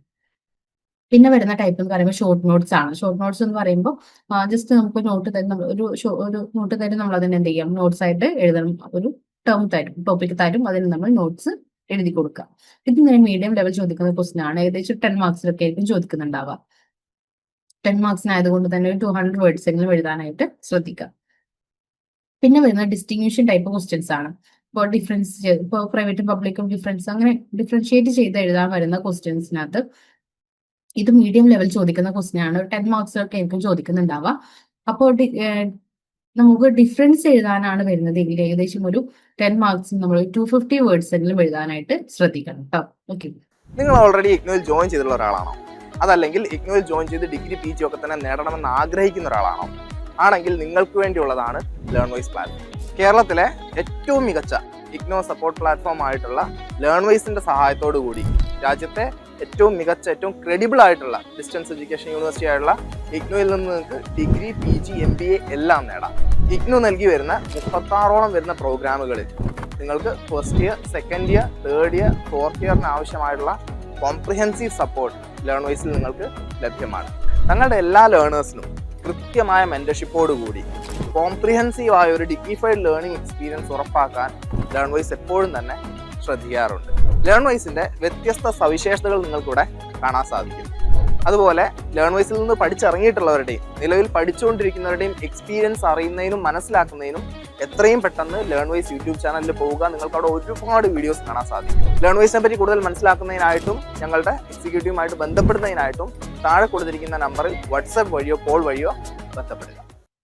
പിന്നെ വരുന്ന ടൈപ്പ് എന്ന് പറയുമ്പോൾ ഷോർട്ട് നോട്ട്സ് ആണ്. ഷോർട്ട് നോട്ട്സ് എന്ന് പറയുമ്പോൾ ജസ്റ്റ് നമുക്ക് നോട്ട് തരും, ഒരു നോട്ട് തരും, നമ്മൾ അതിന് എന്ത് ചെയ്യാം, നോട്ട്സ് ആയിട്ട് എഴുതണം. ഒരു ടേം തരും, ടോപ്പിക് തരും, അതിന് നമ്മൾ നോട്ട്സ് എഴുതി കൊടുക്കുക. ഇത് ഇങ്ങനെ മീഡിയം ലെവൽ ചോദിക്കുന്ന ക്വസ്റ്റ്യൻ ആണ്. ഏകദേശം 10 മാർക്സിലൊക്കെ ആയിരിക്കും ചോദിക്കുന്നുണ്ടാവുക. 10 മാർക്സിനായതുകൊണ്ട് തന്നെ ഒരു 200 വേർഡ്സ് എങ്കിലും എഴുതാനായിട്ട് ശ്രദ്ധിക്കുക. പിന്നെ വരുന്ന ഡിസ്റ്റിങ്ഷൻ ടൈപ്പ് ക്വസ്റ്റ്യൻസ് ആണ്. ഇപ്പോൾ ഇപ്പോൾ പ്രൈവറ്റും പബ്ലിക്കും അങ്ങനെ ഡിഫറൻഷിയേറ്റ് ചെയ്ത് എഴുതാൻ വരുന്ന ക്വസ്റ്റ്യൻസിനകത്ത് ഇത് മീഡിയം ലെവൽ ചോദിക്കുന്ന ക്വസ്റ്റ്യൻ ആണ്. 10 മാർക്സിലൊക്കെ ആയിരിക്കും ചോദിക്കുന്നുണ്ടാവുക. അപ്പോൾ നമുക്ക് ഡിഫറൻസ് എഴുതാനാണ് വരുന്നത് എങ്കിൽ ഏകദേശം ഒരു 10 മാർക്സ് നമ്മൾ 250 വേർഡ്സ് എങ്കിലും എഴുതാനായിട്ട് ശ്രദ്ധിക്കണം കേട്ടോ. ഓക്കെ, നിങ്ങൾ ഓൾറെഡി ഇഗ്നോയിൽ ജോയിൻ ചെയ്തിട്ടുള്ള ഒരാളാണോ? അതല്ലെങ്കിൽ ഇഗ്നോയിൽ ജോയിൻ ചെയ്ത് ഡിഗ്രി PG ഒക്കെ തന്നെ നേടണമെന്ന് ആഗ്രഹിക്കുന്ന ഒരാളാണോ? ആണെങ്കിൽ നിങ്ങൾക്ക് വേണ്ടിയുള്ളതാണ് ലേൺവൈസ് പ്ലാറ്റ്ഫോം. കേരളത്തിലെ ഏറ്റവും മികച്ച ഇഗ്നോ സപ്പോർട്ട് പ്ലാറ്റ്ഫോം ആയിട്ടുള്ള ലേൺവൈസിന്റെ സഹായത്തോടു കൂടി രാജ്യത്തെ ഏറ്റവും മികച്ച, ഏറ്റവും ക്രെഡിബിൾ ആയിട്ടുള്ള ഡിസ്റ്റൻസ് എഡ്യൂക്കേഷൻ യൂണിവേഴ്സിറ്റി ആയിട്ടുള്ള ഇഗ്നോയിൽ നിന്ന് നിങ്ങൾക്ക് ഡിഗ്രി PG MBA എല്ലാം നേടാം. ഇഗ്നോ നൽകി വരുന്ന 36ഓളം വരുന്ന പ്രോഗ്രാമുകളിൽ നിങ്ങൾക്ക് first year, second year, third year, fourth ഇയറിന് ആവശ്യമായിട്ടുള്ള കോംപ്രിഹെൻസീവ് സപ്പോർട്ട് ലേൺവൈസിൽ നിങ്ങൾക്ക് ലഭ്യമാണ്. തങ്ങളുടെ എല്ലാ ലേണേഴ്സിനും കൃത്യമായ മെന്റർഷിപ്പോടുകൂടി കോംപ്രിഹെൻസീവ് ആയ ഒരു ഡിഗ്നിഫൈഡ് ലേണിംഗ് എക്സ്പീരിയൻസ് ഉറപ്പാക്കാൻ ലേൺവൈസ് എപ്പോഴും തന്നെ ശ്രദ്ധിക്കാറുണ്ട്. ലേൺവൈസിന്റെ വ്യത്യസ്ത സവിശേഷതകൾ നിങ്ങൾക്കിവിടെ കാണാൻ സാധിക്കും. അതുപോലെ ലേൺവൈസിൽ നിന്ന് പഠിച്ചിറങ്ങിയിട്ടുള്ളവരുടെയും നിലവിൽ പഠിച്ചുകൊണ്ടിരിക്കുന്നവരുടെയും എക്സ്പീരിയൻസ് അറിയുന്നതിനും മനസ്സിലാക്കുന്നതിനും എത്രയും പെട്ടെന്ന് ലേൺവൈസ് യൂട്യൂബ് ചാനലിൽ പോവുക. നിങ്ങൾക്ക് അവിടെ ഒരുപാട് വീഡിയോസ് കാണാൻ സാധിക്കും. ലേൺവൈസിനെ പറ്റി കൂടുതൽ മനസ്സിലാക്കുന്നതിനായിട്ടും ഞങ്ങളുടെ എക്സിക്യൂട്ടീവുമായിട്ട് ബന്ധപ്പെടുന്നതിനായിട്ടും താഴെ കൊടുത്തിരിക്കുന്ന നമ്പറിൽ വാട്സാപ്പ് വഴിയോ കോൾ വഴിയോ ബന്ധപ്പെടുക.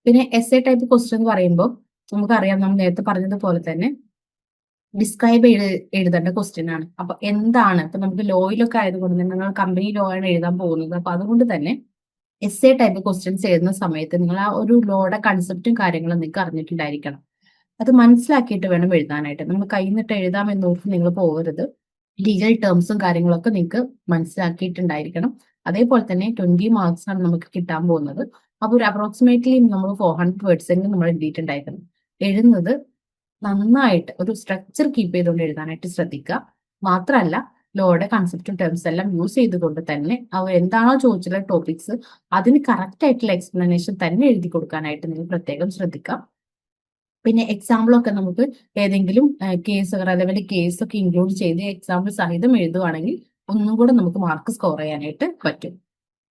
പിന്നെ എസ് എ ടൈപ്പ് ക്വസ്റ്റ്യൻ എന്ന് പറയുമ്പോൾ നമുക്കറിയാം, നമ്മൾ നേരത്തെ പറഞ്ഞതുപോലെ തന്നെ ഡിസ്ക്രൈബ് എഴുതേണ്ട ക്വസ്റ്റ്യൻ ആണ്. അപ്പൊ എന്താണ്, ഇപ്പൊ നമുക്ക് ലോയിലൊക്കെ ആയതുകൊണ്ട് തന്നെ നിങ്ങൾ കമ്പനി ലോ ആണ് എഴുതാൻ പോകുന്നത്. അപ്പൊ അതുകൊണ്ട് തന്നെ എസ് എ ടൈപ്പ് ക്വസ്റ്റ്യൻസ് എഴുതുന്ന സമയത്ത് നിങ്ങൾ ആ ഒരു ലോയുടെ കൺസെപ്റ്റും കാര്യങ്ങളും നിങ്ങൾക്ക് അറിഞ്ഞിട്ടുണ്ടായിരിക്കണം. അത് മനസ്സിലാക്കിയിട്ട് വേണം എഴുതാനായിട്ട്. നമ്മൾ കൈന്നിട്ട് എഴുതാമെന്ന് ഓർത്ത് നിങ്ങൾ പോകരുത്. ലീഗൽ ടേംസും കാര്യങ്ങളൊക്കെ നിങ്ങൾക്ക് മനസ്സിലാക്കിയിട്ടുണ്ടായിരിക്കണം. അതേപോലെ തന്നെ 20 മാർക്സ് ആണ് നമുക്ക് കിട്ടാൻ പോകുന്നത്. അപ്പൊ ഒരു അപ്രോക്സിമേറ്റ്ലി നമ്മൾ 400 വേർഡ്സ് എങ്കിലും നമ്മൾ എഴുതിയിട്ടുണ്ടായിരിക്കണം. എഴുതുന്നത് നന്നായിട്ട് ഒരു സ്ട്രക്ചർ കീപ്പ് ചെയ്തുകൊണ്ട് എഴുതാനായിട്ട് ശ്രദ്ധിക്കുക. മാത്രമല്ല ലോയുടെ കൺസെപ്റ്റും ടേംസ് എല്ലാം യൂസ് ചെയ്തുകൊണ്ട് തന്നെ അവർ എന്താണോ ചോദിച്ചുള്ള ടോപ്പിക്സ് അതിന് കറക്റ്റ് ആയിട്ടുള്ള എക്സ്പ്ലനേഷൻ തന്നെ എഴുതി കൊടുക്കാനായിട്ട് നിങ്ങൾ പ്രത്യേകം ശ്രദ്ധിക്കാം. പിന്നെ എക്സാമ്പിളൊക്കെ നമുക്ക് ഏതെങ്കിലും കേസ് റെലവന്റ് കേസൊക്കെ ഇൻക്ലൂഡ് ചെയ്ത് എക്സാമ്പിൾ സഹിതം എഴുതുവാണെങ്കിൽ ഒന്നും കൂടെ നമുക്ക് മാർക്ക് സ്കോർ ചെയ്യാനായിട്ട് പറ്റും.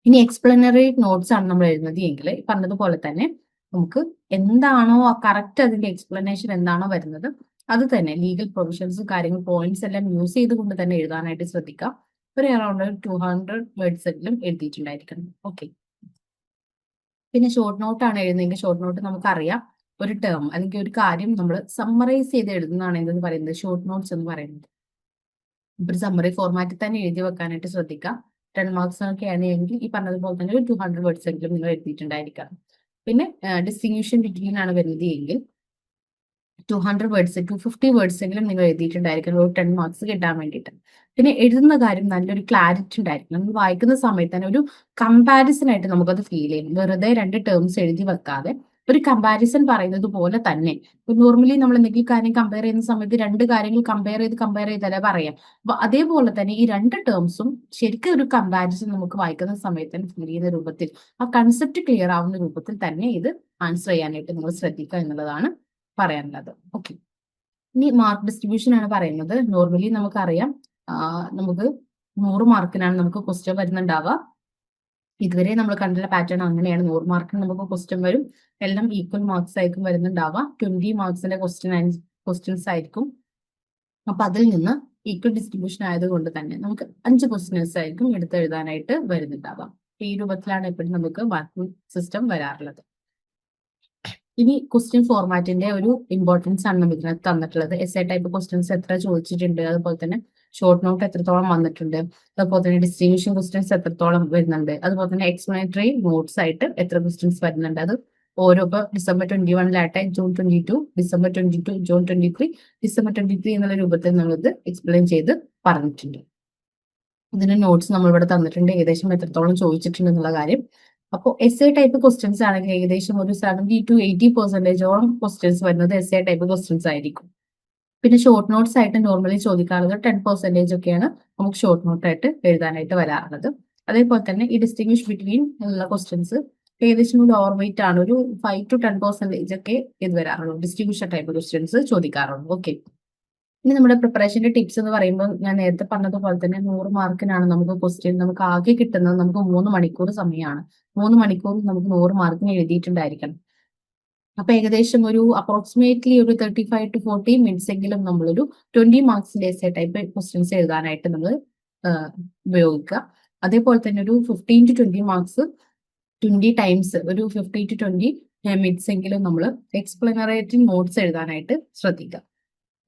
ഇനി എക്സ്പ്ലനറി നോട്ട്സ് ആണ് നമ്മൾ എഴുതുന്നത് എങ്കിൽ പറഞ്ഞതുപോലെ തന്നെ നമുക്ക് എന്താണോ കറക്റ്റ് അതിന്റെ എക്സ്പ്ലനേഷൻ എന്താണോ വരുന്നത് അത് തന്നെ ലീഗൽ പ്രൊവിഷൻസും കാര്യങ്ങൾ പോയിന്റ്സ് എല്ലാം യൂസ് ചെയ്തുകൊണ്ട് തന്നെ എഴുതാനായിട്ട് ശ്രദ്ധിക്കാം. ഒരു അറൌണ്ട് 200 വേർഡ്സ് എങ്കിലും എഴുതിയിട്ടുണ്ടായിരിക്കണം. ഓക്കെ, പിന്നെ ഷോർട്ട് നോട്ട് ആണ് എഴുതുന്നതെങ്കിൽ ഷോർട്ട് നോട്ട് നമുക്കറിയാം ഒരു ടേം അല്ലെങ്കിൽ ഒരു കാര്യം നമ്മൾ സമ്മറൈസ് ചെയ്ത് എഴുതുന്നതാണ് എന്തെന്ന് പറയുന്നത് ഷോർട്ട് നോട്ട്സ് എന്ന് പറയുന്നത്. ഇപ്പൊ ഒരു സമ്മറി ഫോർമാറ്റിൽ തന്നെ എഴുതി വെക്കാനായിട്ട് ശ്രദ്ധിക്കാം. 10 മാർക്സ് ഒക്കെ ആണെങ്കിൽ ഈ പറഞ്ഞതുപോലെ തന്നെ ഒരു 200 വേർഡ്സ് എങ്കിലും നിങ്ങൾ എഴുതിയിട്ടുണ്ടായിരിക്കണം. പിന്നെ ഡിസ്റ്റിങ്ഷൻ ബിറ്റ്വീൻ ആണ് വരുന്നത് എങ്കിൽ 200 വേർഡ്സ് 250 വേർഡ്സ് എങ്കിലും നിങ്ങൾ എഴുതിയിട്ടുണ്ടായിരിക്കണം ഒരു 10 മാർക്സ് കിട്ടാൻ വേണ്ടിയിട്ട്. പിന്നെ എഴുതുന്ന കാര്യം നല്ലൊരു ക്ലാരിറ്റി ഉണ്ടായിരിക്കണം. നമ്മൾ വായിക്കുന്ന സമയത്ത് തന്നെ ഒരു കമ്പാരിസൺ ആയിട്ട് നമുക്കത് ഫീൽ ചെയ്യും. വെറുതെ 2 ടേംസ് എഴുതി വെക്കാതെ ഒരു കമ്പാരിസൺ പറയുന്നത് പോലെ തന്നെ. ഇപ്പൊ നോർമലി നമ്മൾ എന്തെങ്കിലും കാര്യം കമ്പയർ ചെയ്യുന്ന സമയത്ത് 2 കാര്യങ്ങൾ കമ്പയർ ചെയ്തല്ലേ പറയാം. അപ്പൊ അതേപോലെ തന്നെ ഈ 2 ടേംസും ശരിക്കും ഒരു കമ്പാരിസൺ നമുക്ക് വായിക്കുന്ന സമയത്ത് തന്നെ ഫീൽ ചെയ്യുന്ന രൂപത്തിൽ, ആ കൺസെപ്റ്റ് ക്ലിയർ ആവുന്ന രൂപത്തിൽ തന്നെ ഇത് ആൻസർ ചെയ്യാനായിട്ട് നിങ്ങൾ ശ്രദ്ധിക്കുക എന്നുള്ളതാണ് പറയാനുള്ളത്. ഓക്കെ, ഇനി മാർക്ക് ഡിസ്ട്രിബ്യൂഷൻ ആണ് പറയുന്നത്. നോർമലി നമുക്കറിയാം നമുക്ക് 100 മാർക്കിനാണ് നമുക്ക് ക്വസ്റ്റ്യൻ വരുന്നുണ്ടാവുക. ഇതുവരെ നമ്മൾ കണ്ടുള്ള പാറ്റേൺ അങ്ങനെയാണ്. 100 മാർക്കിന് നമുക്ക് ക്വസ്റ്റ്യൻ വരും. എല്ലാം ഈക്വൽ മാർക്സ് ആയിരിക്കും വരുന്നുണ്ടാവുക. 20 മാർക്സിന്റെ ക്വസ്റ്റ്യൻസ് ആയിരിക്കും. അപ്പൊ അതിൽ നിന്ന് ഈക്വൽ ഡിസ്ട്രിബ്യൂഷൻ ആയതുകൊണ്ട് തന്നെ നമുക്ക് 5 ക്വസ്റ്റ്യൻസ് ആയിരിക്കും എടുത്തെഴുതാനായിട്ട് വരുന്നുണ്ടാവുക. ഈ രൂപത്തിലാണ് എപ്പോഴും നമുക്ക് മാർക്കിംഗ് സിസ്റ്റം വരാറുള്ളത്. ഇനി ക്വസ്റ്റ്യൻ ഫോർമാറ്റിന്റെ ഒരു ഇമ്പോർട്ടൻസ് ആണ് നമുക്ക് ഇതിനകത്ത് തന്നിട്ടുള്ളത്. എസ്എ ടൈപ്പ് ക്വസ്റ്റ്യൻസ് എത്ര ചോദിച്ചിട്ടുണ്ട്, അതുപോലെ തന്നെ ഷോർട്ട് നോട്ട് എത്രത്തോളം വന്നിട്ടുണ്ട്, അതുപോലെ തന്നെ ഡിസ്ട്രിബ്യൂഷൻ ക്വസ്റ്റ്യൻസ് എത്രത്തോളം വരുന്നുണ്ട്, അതുപോലെ തന്നെ എക്സ്പ്ലനേറ്ററി നോട്ട്സ് ആയിട്ട് എത്ര ക്വസ്റ്റ്യൻസ് വരുന്നുണ്ട്. അത് ഓരോ ഇപ്പോൾ December 21 June 22, December 22, June 23, December 23 എന്നുള്ള രൂപത്തിൽ നമ്മളിത് എക്സ്പ്ലെയിൻ ചെയ്ത് പറഞ്ഞിട്ടുണ്ട്. ഇതിന്റെ നോട്ട്സ് നമ്മൾ ഇവിടെ തന്നിട്ടുണ്ട്, ഏകദേശം എത്രത്തോളം ചോദിച്ചിട്ടുണ്ട് എന്നുള്ള കാര്യം. അപ്പോൾ എസ്എ ടൈപ്പ് ക്വസ്റ്റ്യൻസ് ആണെങ്കിൽ ഏകദേശം ഒരു 70 to 80% ക്വസ്റ്റ്യൻസ് വരുന്നത് എസ്എ ടൈപ്പ് ക്വസ്റ്റ്യൻസ് ആയിരിക്കും. പിന്നെ ഷോർട്ട് നോട്ട്സ് ആയിട്ട് നോർമലി ചോദിക്കാറുള്ളത് 10% ഒക്കെയാണ് നമുക്ക് ഷോർട്ട് നോട്ട് ആയിട്ട് എഴുതാനായിട്ട് വരാറുള്ളത്. അതേപോലെ തന്നെ ഈ ഡിസ്റ്റിങ്വിഷ് ബിറ്റ്വീൻ ഉള്ള ക്വസ്റ്റ്യൻസ് ഏകദേശം ഒരു ഓവർ വെയിറ്റ് ആണ്, ഒരു 5 to 10% ഒക്കെ ഇത് വരാറുള്ളൂ. ഡിസ്ട്രിബ്യൂഷൻ ടൈപ്പ് ക്വസ്റ്റ്യൻസ് ചോദിക്കാറുള്ളൂ. ഓക്കെ, ഇനി നമ്മുടെ പ്രിപ്പറേഷന്റെ ടിപ്സ് എന്ന് പറയുമ്പോൾ ഞാൻ നേരത്തെ പറഞ്ഞതുപോലെ തന്നെ 100 മാർക്കിനാണ് നമുക്ക് ക്വസ്റ്റ്യൻ. നമുക്ക് ആകെ കിട്ടുന്നത് നമുക്ക് 3 മണിക്കൂർ സമയമാണ്. 3 മണിക്കൂർ നമുക്ക് 100 മാർക്കിന് എഴുതിയിട്ടുണ്ടായിരിക്കണം. അപ്പൊ ഏകദേശം ഒരു അപ്രോക്സിമേറ്റ്ലി ഒരു 35 to 40 മിനിറ്റ്സ് എങ്കിലും നമ്മളൊരു 20 മാർക്സിന്റെ എസ്എ ടൈപ്പ് ക്വസ്റ്റ്യൻസ് എഴുതാനായിട്ട് നമ്മൾ ഉപയോഗിക്കുക. അതേപോലെ തന്നെ ഒരു 15 to 20 മാർക്സ് 20 ടൈംസ് ഒരു 50 to 20 മിനിറ്റ്സ് എങ്കിലും നമ്മൾ എക്സ്പ്ലനറേറ്ററി നോട്ട്സ് എഴുതാനായിട്ട് ശ്രദ്ധിക്കുക.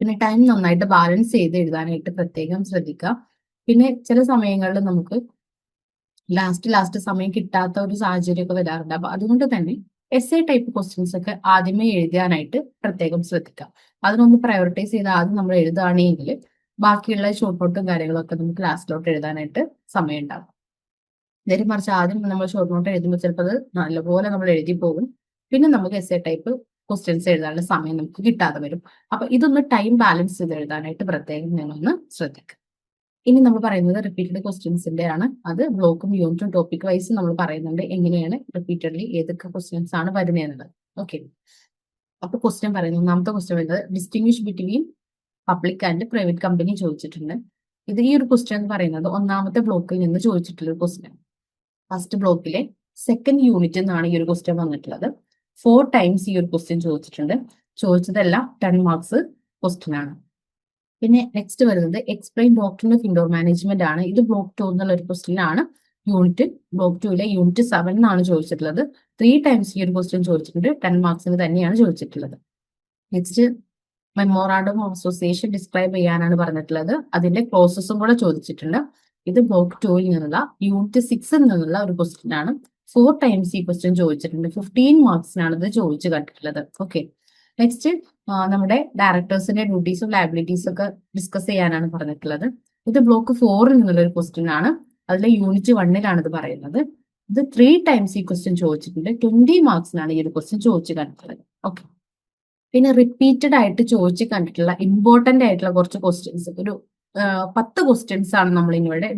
പിന്നെ ടൈം നന്നായിട്ട് ബാലൻസ് ചെയ്ത് എഴുതാനായിട്ട് പ്രത്യേകം ശ്രദ്ധിക്കുക. പിന്നെ ചില സമയങ്ങളിൽ നമുക്ക് ലാസ്റ്റ് സമയം കിട്ടാത്ത ഒരു സാഹചര്യമൊക്കെ വരാറുണ്ട്. അപ്പൊ അതുകൊണ്ട് തന്നെ എസ്എ ടൈപ്പ് ക്വസ്റ്റ്യൻസ് ഒക്കെ ആദ്യമേ എഴുതാനായിട്ട് പ്രത്യേകം ശ്രദ്ധിക്കുക. അതിനൊന്ന് പ്രയോറിറ്റൈസ് ചെയ്ത് ആദ്യം നമ്മൾ എഴുതുകയാണെങ്കിൽ ബാക്കിയുള്ള ഷോർട്ട് നോട്ടും കാര്യങ്ങളൊക്കെ നമുക്ക് ലാസ്റ്റിലോട്ട് എഴുതാനായിട്ട് സമയം ഉണ്ടാകും. നേരെ മറിച്ച് ആദ്യം നമ്മൾ ഷോർട്ട് നോട്ട് എഴുതുമ്പോൾ ചിലപ്പോൾ അത് നല്ലപോലെ നമ്മൾ എഴുതി പോകും. പിന്നെ നമുക്ക് എസ്എ ടൈപ്പ് ക്വസ്റ്റ്യൻസ് എഴുതാനുള്ള സമയം നമുക്ക് കിട്ടാതെ വരും. അപ്പൊ ഇതൊന്ന് ടൈം ബാലൻസ് ചെയ്ത് എഴുതാനായിട്ട് പ്രത്യേകം നിങ്ങളൊന്ന് ശ്രദ്ധിക്കുക. ഇനി നമ്മൾ പറയുന്നത് റിപ്പീറ്റഡ് ക്വസ്റ്റ്യൻസിന്റെ ആണ്. അത് ബ്ലോക്കും യൂണിറ്റും ടോപ്പിക് വൈസ് നമ്മൾ പറയുന്നുണ്ട് എങ്ങനെയാണ് റിപ്പീറ്റഡ്ലി ഏതൊക്കെ ക്വസ്റ്റ്യൻസ് ആണ് വരുന്നത് എന്നുള്ളത്. ഓക്കെ, അപ്പൊ ക്വസ്റ്റ്യൻ പറയുന്നത് ഒന്നാമത്തെ ക്വസ്റ്റ്യൻ വരുന്നത് distinguish between public and private company ചോദിച്ചിട്ടുണ്ട്. ഇത് ഈ ഒരു ക്വസ്റ്റ്യൻ എന്ന് പറയുന്നത് ഒന്നാമത്തെ ബ്ലോക്കിൽ നിന്ന് ചോദിച്ചിട്ടുള്ള ഒരു ക്വസ്റ്റ്യൻ. ഫസ്റ്റ് ബ്ലോക്കിലെ സെക്കൻഡ് യൂണിറ്റ് എന്നാണ് ഈ ഒരു ക്വസ്റ്റ്യൻ വന്നിട്ടുള്ളത്. 4 ടൈംസ് ഈ ഒരു ക്വസ്റ്റ്യൻ ചോദിച്ചിട്ടുണ്ട്. ചോദിച്ചതെല്ലാം 10 മാർക്സ് ക്വസ്റ്റ്യൻ ആണ്. പിന്നെ നെക്സ്റ്റ് വരുന്നത് explain doctrine of indoor management ആണ്. ഇത് ബ്ലോക്ക് 2 എന്നുള്ള ഒരു ക്വസ്റ്റ്യൻ ആണ്. ബ്ലോക്ക് 2 യൂണിറ്റ് 7 എന്നാണ് ചോദിച്ചിട്ടുള്ളത്. 3 ടൈംസ് ഈ ഒരു ക്വസ്റ്റ്യൻ ചോദിച്ചിട്ടുണ്ട്. 10 മാർക്സിന് തന്നെയാണ് ചോദിച്ചിട്ടുള്ളത്. Next memorandum of association describe ചെയ്യാനാണ് പറഞ്ഞിട്ടുള്ളത്. അതിന്റെ ക്ലോസസും കൂടെ ചോദിച്ചിട്ടുണ്ട്. ഇത് ബ്ലോക്ക് 2 നിന്നുള്ള യൂണിറ്റ് 6 നിന്നുള്ള ഒരു ക്വസ്റ്റ്യൻ ആണ്. 4 ടൈംസ് ഈ ക്വസ്റ്റ്യൻ ചോദിച്ചിട്ടുണ്ട്. 15 മാർക്സിനാണ് ഇത് ചോദിച്ചു കണ്ടിട്ടുള്ളത്. ഓക്കെ, നെക്സ്റ്റ് നമ്മുടെ ഡയറക്ടേഴ്സിന്റെ ഡ്യൂട്ടീസും ലയബിലിറ്റീസും ഒക്കെ ഡിസ്കസ് ചെയ്യാനാണ് പറഞ്ഞിട്ടുള്ളത്. ഇത് ബ്ലോക്ക് 4 നിന്നുള്ള ഒരു ക്വസ്റ്റ്യൻ ആണ്. അതിലെ യൂണിറ്റ് 1 ഇത് പറയുന്നത്. ഇത് 3 ടൈംസ് ഈ ക്വസ്റ്റ്യൻ ചോദിച്ചിട്ടുണ്ട്. 20 മാർക്സിനാണ് ഈ ഒരു ക്വസ്റ്റ്യൻ ചോദിച്ചു കണ്ടിട്ടുള്ളത്. ഓക്കെ, പിന്നെ റിപ്പീറ്റഡ് ആയിട്ട് ചോദിച്ചു കണ്ടിട്ടുള്ള ഇമ്പോർട്ടന്റ് ആയിട്ടുള്ള കുറച്ച് ക്വസ്റ്റ്യൻസ്, ഒരു 10 ക്വസ്റ്റ്യൻസ് ആണ് നമ്മൾ ഇന്നിവിടെ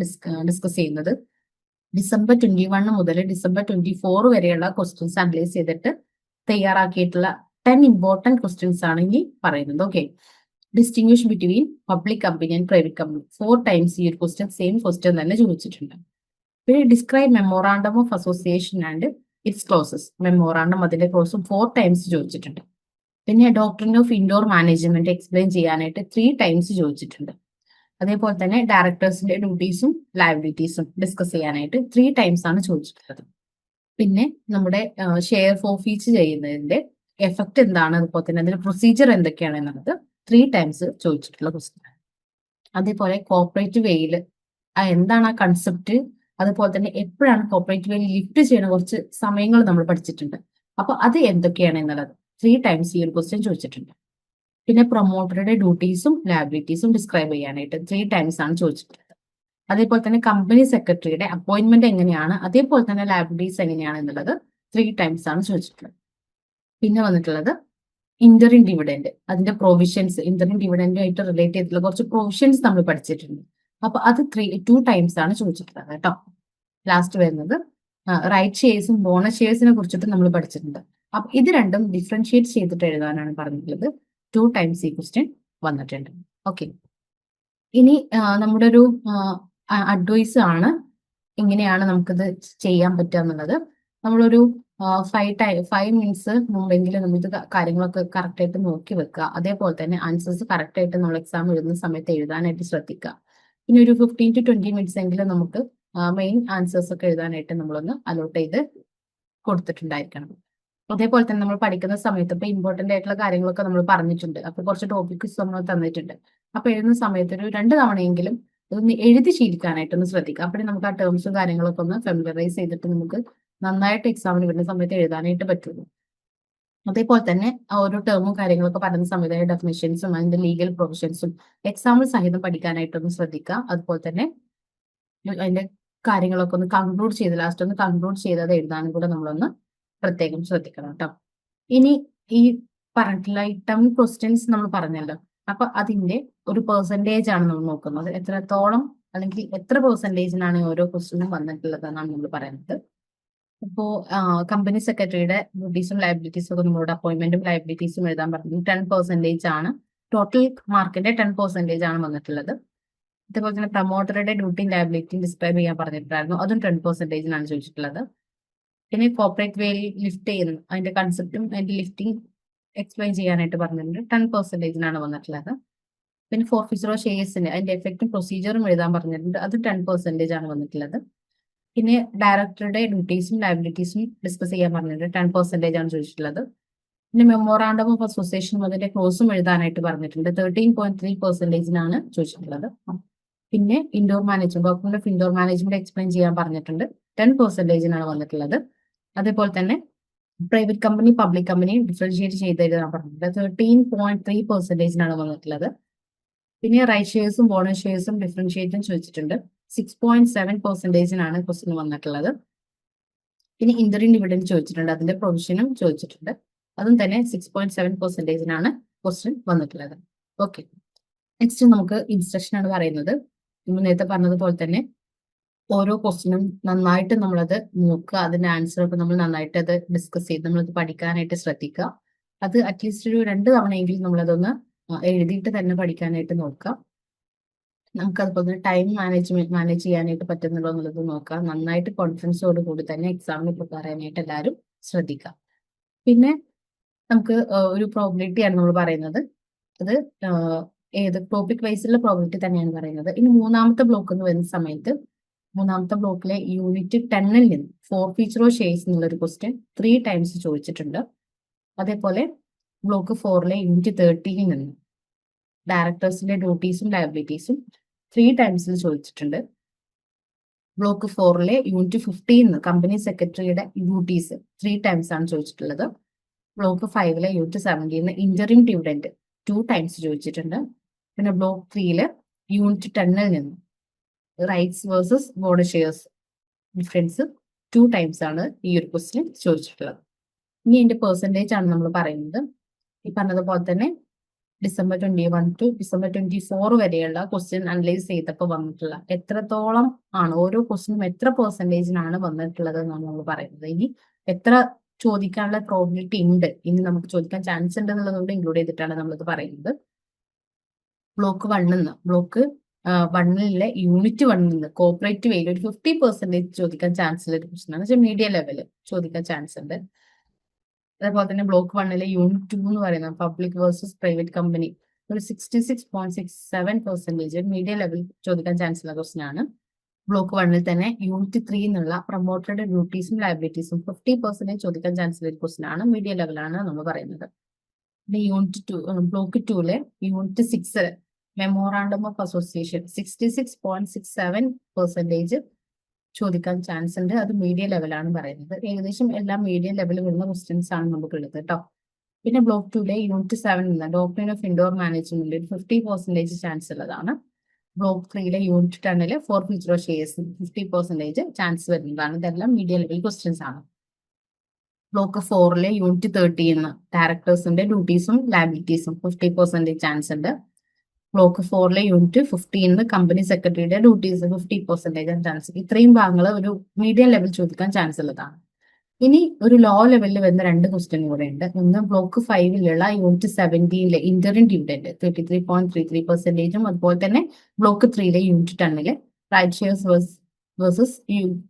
ഡിസ്കസ് ചെയ്യുന്നത്. December 21 മുതൽ December 24 വരെയുള്ള ക്വസ്റ്റ്യൻസ് അനലൈസ് ചെയ്തിട്ട് തയ്യാറാക്കിയിട്ടുള്ള 10 ഇമ്പോർട്ടന്റ് ക്വസ്റ്റ്യൻസ് ആണ് ഇനി പറയുന്നത്. Okay, distinguish between public company and private company 4 times ഈ ഒരു ക്വസ്റ്റ്യൻ സെയിം ക്വസ്റ്റ്യൻ തന്നെ ചോദിച്ചിട്ടുണ്ട്. പിന്നെ describe memorandum of association and its clauses. Memorandum അതിന്റെ ക്ലോസും 4 ടൈംസ് ചോദിച്ചിട്ടുണ്ട്. പിന്നെ doctrine of indoor management explain ചെയ്യാനായിട്ട് 3 ടൈംസ് ചോദിച്ചിട്ടുണ്ട്. അതേപോലെ തന്നെ ഡയറക്ടേഴ്സിന്റെ ഡ്യൂട്ടീസും ലയബിലിറ്റീസും ഡിസ്കസ് ചെയ്യാനായിട്ട് 3 ടൈംസ് ആണ് ചോദിച്ചിട്ടുള്ളത്. പിന്നെ നമ്മുടെ ഷെയർ ഫോർഫീറ്റ് ചെയ്യുന്നതിന്റെ എഫക്ട് എന്താണ്, അതുപോലെ തന്നെ അതിന്റെ പ്രൊസീജിയർ എന്തൊക്കെയാണ് എന്നുള്ളത് 3 ടൈംസ് ചോദിച്ചിട്ടുള്ള ക്വസ്റ്റ്യൻ. അതേപോലെ കോർപ്പറേറ്റ് വേയിൽ എന്താണ് ആ കൺസെപ്റ്റ്, അതുപോലെ തന്നെ എപ്പോഴാണ് കോർപ്പറേറ്റ് വേയിൽ ലിഫ്റ്റ് ചെയ്യുന്ന കുറച്ച് സമയങ്ങൾ നമ്മൾ പഠിച്ചിട്ടുണ്ട്. അപ്പൊ അത് എന്തൊക്കെയാണ് എന്നുള്ളത് 3 ടൈംസ് ഈ ഒരു ക്വസ്റ്റ്യൻ ചോദിച്ചിട്ടുണ്ട്. പിന്നെ പ്രൊമോട്ടറുടെ ഡ്യൂട്ടീസും ലാബിലിറ്റീസും ഡിസ്ക്രൈബ് ചെയ്യാനായിട്ട് 3 ടൈംസ് ആണ് ചോദിച്ചിട്ടുള്ളത്. അതേപോലെ തന്നെ കമ്പനി സെക്രട്ടറിയുടെ അപ്പോയിന്റ്മെന്റ് എങ്ങനെയാണ്, അതേപോലെ തന്നെ ലാബിലിറ്റീസ് എങ്ങനെയാണ് എന്നുള്ളത് 3 ടൈംസ് ആണ് ചോദിച്ചിട്ടുള്ളത്. പിന്നെ വന്നിട്ടുള്ളത് ഇന്ററിം ഡിവിഡൻഡ്, അതിന്റെ പ്രൊവിഷൻസ്, ഇന്ററിം ഡിവിഡൻഡുമായിട്ട് റിലേറ്റ് ചെയ്തിട്ടുള്ള കുറച്ച് പ്രൊവിഷൻസ് നമ്മൾ പഠിച്ചിട്ടുണ്ട്. അപ്പൊ അത് 2 ടൈംസ് ആണ് ചോദിച്ചിട്ടുള്ളത് കേട്ടോ. ലാസ്റ്റ് വരുന്നത് റൈറ്റ് ഷെയർസും ബോണസ് ഷെയർസിനെ കുറിച്ചിട്ട് നമ്മൾ പഠിച്ചിട്ടുണ്ട്. അപ്പൊ ഇത് രണ്ടും ഡിഫറൻഷിയേറ്റ് ചെയ്തിട്ട് എഴുതാനാണ് പറഞ്ഞിട്ടുള്ളത്. 2 ടൈംസ് ഈ ക്വസ്റ്റ്യൻ വന്നിട്ടുണ്ട്. ഓക്കെ, ഇനി നമ്മുടെ ഒരു അഡ്വൈസ് ആണ് എങ്ങനെയാണ് നമുക്കിത് ചെയ്യാൻ പറ്റുക എന്നുള്ളത്. നമ്മളൊരു 5 മിനിറ്റ്സ് മുമ്പെങ്കിലും നമ്മൾ ഇത് കാര്യങ്ങളൊക്കെ കറക്റ്റ് ആയിട്ട് നോക്കി വെക്കുക. അതേപോലെ തന്നെ ആൻസേഴ്സ് കറക്റ്റ് ആയിട്ട് നമ്മൾ എക്സാം എഴുതുന്ന സമയത്ത് എഴുതാനായിട്ട് ശ്രദ്ധിക്കുക. പിന്നെ ഒരു 15 to 20 മിനിറ്റ്സ് എങ്കിലും നമുക്ക് മെയിൻ ആൻസേഴ്സ് ഒക്കെ എഴുതാനായിട്ട് നമ്മളൊന്ന് അലോട്ട് ചെയ്ത് കൊടുത്തിട്ടുണ്ടായിരിക്കണം. അതേപോലെ തന്നെ നമ്മൾ പഠിക്കുന്ന സമയത്ത് ഇപ്പൊ ഇമ്പോർട്ടന്റ് ആയിട്ടുള്ള കാര്യങ്ങളൊക്കെ നമ്മൾ പറഞ്ഞിട്ടുണ്ട്. അപ്പൊ കുറച്ച് ടോപ്പിക്സ് നമ്മൾ തന്നിട്ടുണ്ട്. അപ്പൊ എഴുതുന്ന സമയത്ത് ഒരു 2 തവണയെങ്കിലും ഇതൊന്ന് എഴുതി ശീലിക്കാനായിട്ടൊന്ന് ശ്രദ്ധിക്കുക. അപ്പോഴേ നമുക്ക് ആ ടേംസും കാര്യങ്ങളൊക്കെ ഒന്ന് ഫെമിലറൈസ് ചെയ്തിട്ട് നമുക്ക് നന്നായിട്ട് എക്സാമിന് വരുന്ന സമയത്ത് എഴുതാനായിട്ട് പറ്റുള്ളൂ. അതേപോലെ തന്നെ ഓരോ ടേമും കാര്യങ്ങളൊക്കെ പറയുന്ന സമയത്ത് ഡെഫിനിഷൻസും അതിന്റെ ലീഗൽ പ്രൊവിഷൻസും എക്സാമ്പിൾ സഹിതം പഠിക്കാനായിട്ടൊന്ന് ശ്രദ്ധിക്കുക. അതുപോലെ തന്നെ അതിന്റെ കാര്യങ്ങളൊക്കെ ഒന്ന് കൺക്ലൂഡ് ചെയ്ത് ലാസ്റ്റ് ഒന്ന് കൺക്ലൂഡ് ചെയ്തത് എഴുതാനും കൂടെ നമ്മളൊന്ന് പ്രത്യേകം ശ്രദ്ധിക്കണം കേട്ടോ. ഇനി ഈ പറഞ്ഞിട്ടുള്ള ഈ ടേം ക്വസ്റ്റ്യൻസ് നമ്മൾ പറഞ്ഞല്ലോ, അപ്പൊ അതിന്റെ ഒരു പെർസെൻറ്റേജ് ആണ് നമ്മൾ നോക്കുന്നത്. എത്രത്തോളം അല്ലെങ്കിൽ എത്ര പെർസെൻറ്റേജിനാണ് ഓരോ ക്വസ്റ്റ്യനും വന്നിട്ടുള്ളത് എന്നാണ് നമ്മൾ പറയുന്നത്. ഇപ്പോ കമ്പനി സെക്രട്ടറിയുടെ ഡ്യൂട്ടീസും ലയബിലിറ്റീസും ഒക്കെ നമ്മളോട് അപ്പോയിന്റ്മെന്റും ലയബിലിറ്റീസും എഴുതാൻ പറഞ്ഞു. 10% ആണ് ടോട്ടൽ മാർക്കിന്റെ 10% ആണ് വന്നിട്ടുള്ളത്. അതേപോലെ തന്നെ പ്രൊമോട്ടറുടെ ഡ്യൂട്ടിയും ലയബിലിറ്റിയും ഡിസ്ക്രൈബ് ചെയ്യാൻ പറഞ്ഞിട്ടുണ്ടായിരുന്നു. അതും 10%ആണ് ചോദിച്ചിട്ടുള്ളത്. പിന്നെ കോർപ്പറേറ്റ് വേയിൽ ലിഫ്റ്റ് ചെയ്യുന്നു, അതിന്റെ കൺസെപ്റ്റും അതിന്റെ ലിഫ്റ്റിംഗ് എക്സ്പ്ലെയിൻ ചെയ്യാനായിട്ട് പറഞ്ഞിട്ടുണ്ട്. 10%ആണ് വന്നിട്ടുള്ളത്. പിന്നെ ഫോർഫീച്ചറോ ഷെയർസിന് അതിന്റെ എഫക്റ്റും പ്രൊസീജിയറും എഴുതാൻ പറഞ്ഞിട്ടുണ്ട്. അത് 10% ആണ് വന്നിട്ടുള്ളത്. പിന്നെ ഡയറക്ടറുടെ ഡ്യൂട്ടീസും ലയബിലിറ്റീസും ഡിസ്കസ് ചെയ്യാൻ പറഞ്ഞിട്ടുണ്ട്. 10% ആണ് ചോദിച്ചിട്ടുള്ളത്. പിന്നെ മെമ്മോറാണ്ടം ഓഫ് അസോസിയേഷൻ അതിന്റെ ക്ലോസും എഴുതാനായിട്ട് പറഞ്ഞിട്ടുണ്ട്. 13.3%ആണ് ചോദിച്ചിട്ടുള്ളത്. പിന്നെ indoor management, document of indoor management explain ചെയ്യാൻ പറഞ്ഞിട്ടുണ്ട്. 10%ആണ് വന്നിട്ടുള്ളത്. അതേപോലെ തന്നെ private company public company differentiate ചെയ്ത് എഴുതാൻ പറഞ്ഞിട്ടുണ്ട്. 13.3%ആണ് വന്നിട്ടുള്ളത്. പിന്നെ റൈറ്റ് ഷെയർസും ബോണസ് ഷെയർസും ഡിഫറൻഷിയേറ്റും ചോദിച്ചിട്ടുണ്ട്. 6.7%ആണ് ക്വസ്റ്റ്യൻ വന്നിട്ടുള്ളത്. പിന്നെ ഇന്ററിം ഡിവിഡൻഡ് ചോദിച്ചിട്ടുണ്ട്, അതിന്റെ പ്രൊവിഷനും ചോദിച്ചിട്ടുണ്ട്. അതും തന്നെ 6.7%ആണ് ക്വസ്റ്റ്യൻ വന്നിട്ടുള്ളത്. ഓക്കെ, നെക്സ്റ്റ് നമുക്ക് ഇൻസ്ട്രക്ഷൻ ആണ് പറയുന്നത്. നമ്മൾ നേരത്തെ പറഞ്ഞതുപോലെ തന്നെ ഓരോ ക്വസ്റ്റ്യനും നന്നായിട്ട് നമ്മളത് നോക്കുക, അതിന്റെ ആൻസർ ഒക്കെ നമ്മൾ നന്നായിട്ട് അത് ഡിസ്കസ് ചെയ്ത് നമ്മളത് പഠിക്കാനായിട്ട് ശ്രദ്ധിക്കുക. അത് അറ്റ്ലീസ്റ്റ് ഒരു 2 തവണയെങ്കിലും നമ്മളതൊന്ന് എഴുതിയിട്ട് തന്നെ പഠിക്കാനായിട്ട് നോക്കുക. നമുക്ക് അതുപോലെ ടൈം മാനേജ് ചെയ്യാനായിട്ട് പറ്റുന്നുണ്ടോ എന്നുള്ളത് നോക്കുക. നന്നായിട്ട് കോൺഫിഡൻസോട് കൂടി തന്നെ എക്സാമിന് പ്രിപ്പയർ ചെയ്യാനായിട്ട് എല്ലാവരും ശ്രദ്ധിക്കുക. പിന്നെ നമുക്ക് ഒരു പ്രോബിലിറ്റി ആണ് നമ്മൾ പറയുന്നത്. അത് ഏത് ടോപ്പിക് വൈസുള്ള പ്രോബിലിറ്റി തന്നെയാണ് പറയുന്നത്. ഇനി മൂന്നാമത്തെ ബ്ലോക്ക് എന്ന് വരുന്ന സമയത്ത് മൂന്നാമത്തെ ബ്ലോക്കിലെ യൂണിറ്റ് 10ൽ നിന്ന് ഫോർഫീച്ചറോ ഷെയർസ് എന്നുള്ളൊരു ക്വസ്റ്റ്യൻ 3 ടൈംസ് ചോദിച്ചിട്ടുണ്ട്. അതേപോലെ ബ്ലോക്ക് 4ലെ യൂണിറ്റ് 13ൽ നിന്ന് ഡയറക്ടേഴ്സിന്റെ ഡ്യൂട്ടീസും ലയബിലിറ്റീസും 3 ടൈംസിൽ ചോദിച്ചിട്ടുണ്ട്. ബ്ലോക്ക് 4ലെ യൂണിറ്റ് 15 കമ്പനി സെക്രട്ടറിയുടെ ഡ്യൂട്ടീസ് 3 ടൈംസ് ആണ് ചോദിച്ചിട്ടുള്ളത്. ബ്ലോക്ക് 5ലെ യൂണിറ്റ് 17 ഇന്ററിം ഡിവിഡൻഡ് 2 ടൈംസ് ചോദിച്ചിട്ടുണ്ട്. പിന്നെ ബ്ലോക്ക് 3ല് യൂണിറ്റ് 10ൽ നിന്ന് rights versus bonus shares difference 2 times ആണ് ഈ ഒരു ക്വസ്റ്റ്യൻ ചോദിച്ചിട്ടുള്ളത്. ഇനി ഇതിന്റെ പെർസെൻറ്റേജ് ആണ് നമ്മൾ പറയുന്നത്. ഈ പറഞ്ഞതുപോലെ തന്നെ December 21 to December 24 വരെയുള്ള ക്വസ്റ്റ്യൻ അനലൈസ് ചെയ്തപ്പോൾ വന്നിട്ടുള്ള എത്രത്തോളം ആണ് ഓരോ ക്വസ്റ്റ്യനും എത്ര പെർസെൻറ്റേജിനാണ് വന്നിട്ടുള്ളത് എന്നാണ് നമ്മൾ പറയുന്നത്. ഇനി എത്ര ചോദിക്കാനുള്ള പ്രോബിലിറ്റി ഉണ്ട്, ഇനി നമുക്ക് ചോദിക്കാൻ ചാൻസ് ഉണ്ട് എന്നുള്ളതുകൊണ്ട് ഇൻക്ലൂഡ് ചെയ്തിട്ടാണ് നമ്മളിത് പറയുന്നത്. ബ്ലോക്ക് 1ലെ യൂണിറ്റ് 1ൽ നിന്ന് കോർപ്പറേറ്റ് വേയിൽ ഒരു 50% ചോദിക്കാൻ ചാൻസ് ഉള്ള ഒരു ക്വസ്റ്റ്യൻ ആണ്. മീഡിയം ലെവൽ ചോദിക്കാൻ ചാൻസ് ഉണ്ട്. അതേപോലെ തന്നെ ബ്ലോക്ക് 1ലെ യൂണിറ്റ് 2 എന്ന് പറയുന്നത് പബ്ലിക് വേഴ്സസ് പ്രൈവറ്റ് കമ്പനി ഒരു 66.67% മീഡിയം ലെവൽ ചോദിക്കാൻ ചാൻസ് ഉള്ള ക്വസ്റ്റ്യൻ ആണ്. ബ്ലോക്ക് 1ൽ തന്നെ യൂണിറ്റ് 3 എന്നുള്ള പ്രൊമോട്ടറുടെ ഡ്യൂട്ടീസും ലയബിലിറ്റീസും 50% ചോദിക്കാൻ ചാൻസ് ഉള്ള ഒരു ക്വസ്റ്റ്യൻ ആണ്. മീഡിയം ലെവലാണ് നമ്മൾ പറയുന്നത്. പിന്നെ ബ്ലോക്ക് 2ലെ യൂണിറ്റ് 6 മെമ്മോറാണ്ടം ഓഫ് അസോസിയേഷൻ 66.67% ചോദിക്കാൻ ചാൻസ് ഉണ്ട്. അത് മീഡിയം ലെവലാണ് പറയുന്നത്. ഏകദേശം എല്ലാം മീഡിയം ലെവലിൽ വരുന്ന ക്വസ്റ്റ്യൻസ് ആണ് നമുക്കുള്ളത് കേട്ടോ. പിന്നെ ബ്ലോക്ക് 2-ലെ unit 7 doctrine of indoor management 50% chance ഉള്ളതാണ്. ബ്ലോക്ക് 3-ലെ യൂണിറ്റ് 10-ലെ forfeiture of shares 50% chance വരുന്നതാണ്. ഇതെല്ലാം മീഡിയം ലെവൽ ക്വസ്റ്റ്യൻസ് ആണ്. ബ്ലോക്ക് 4-ലെ യൂണിറ്റ് 13 ഡയറക്ടേഴ്സിന്റെ ഡ്യൂട്ടീസും ലാബിലിറ്റീസും 50% ചാൻസ് ഉണ്ട്. ബ്ലോക്ക് 4-ലെ യൂണിറ്റ് 15 കമ്പനി സെക്രട്ടറിയുടെ ഡ്യൂട്ടീസ് 50% ചാൻസ്. ഇത്രയും ഭാഗങ്ങൾ ഒരു മീഡിയം ലെവൽ ചോദിക്കാൻ ചാൻസ് ഉള്ളതാണ്. ഇനി ഒരു ലോ ലെവലിൽ വരുന്ന 2 ക്വസ്റ്റ്യൻ കൂടെ ഉണ്ട്. ഒന്ന് ബ്ലോക്ക് 5-ലുള്ള യൂണിറ്റ് 17-ലെ ഇന്ററിം ഡിവിഡന്റ് 33.33%, അതുപോലെ തന്നെ ബ്ലോക്ക് 3-ലെ യൂണിറ്റ് 10-ലെ right shares versus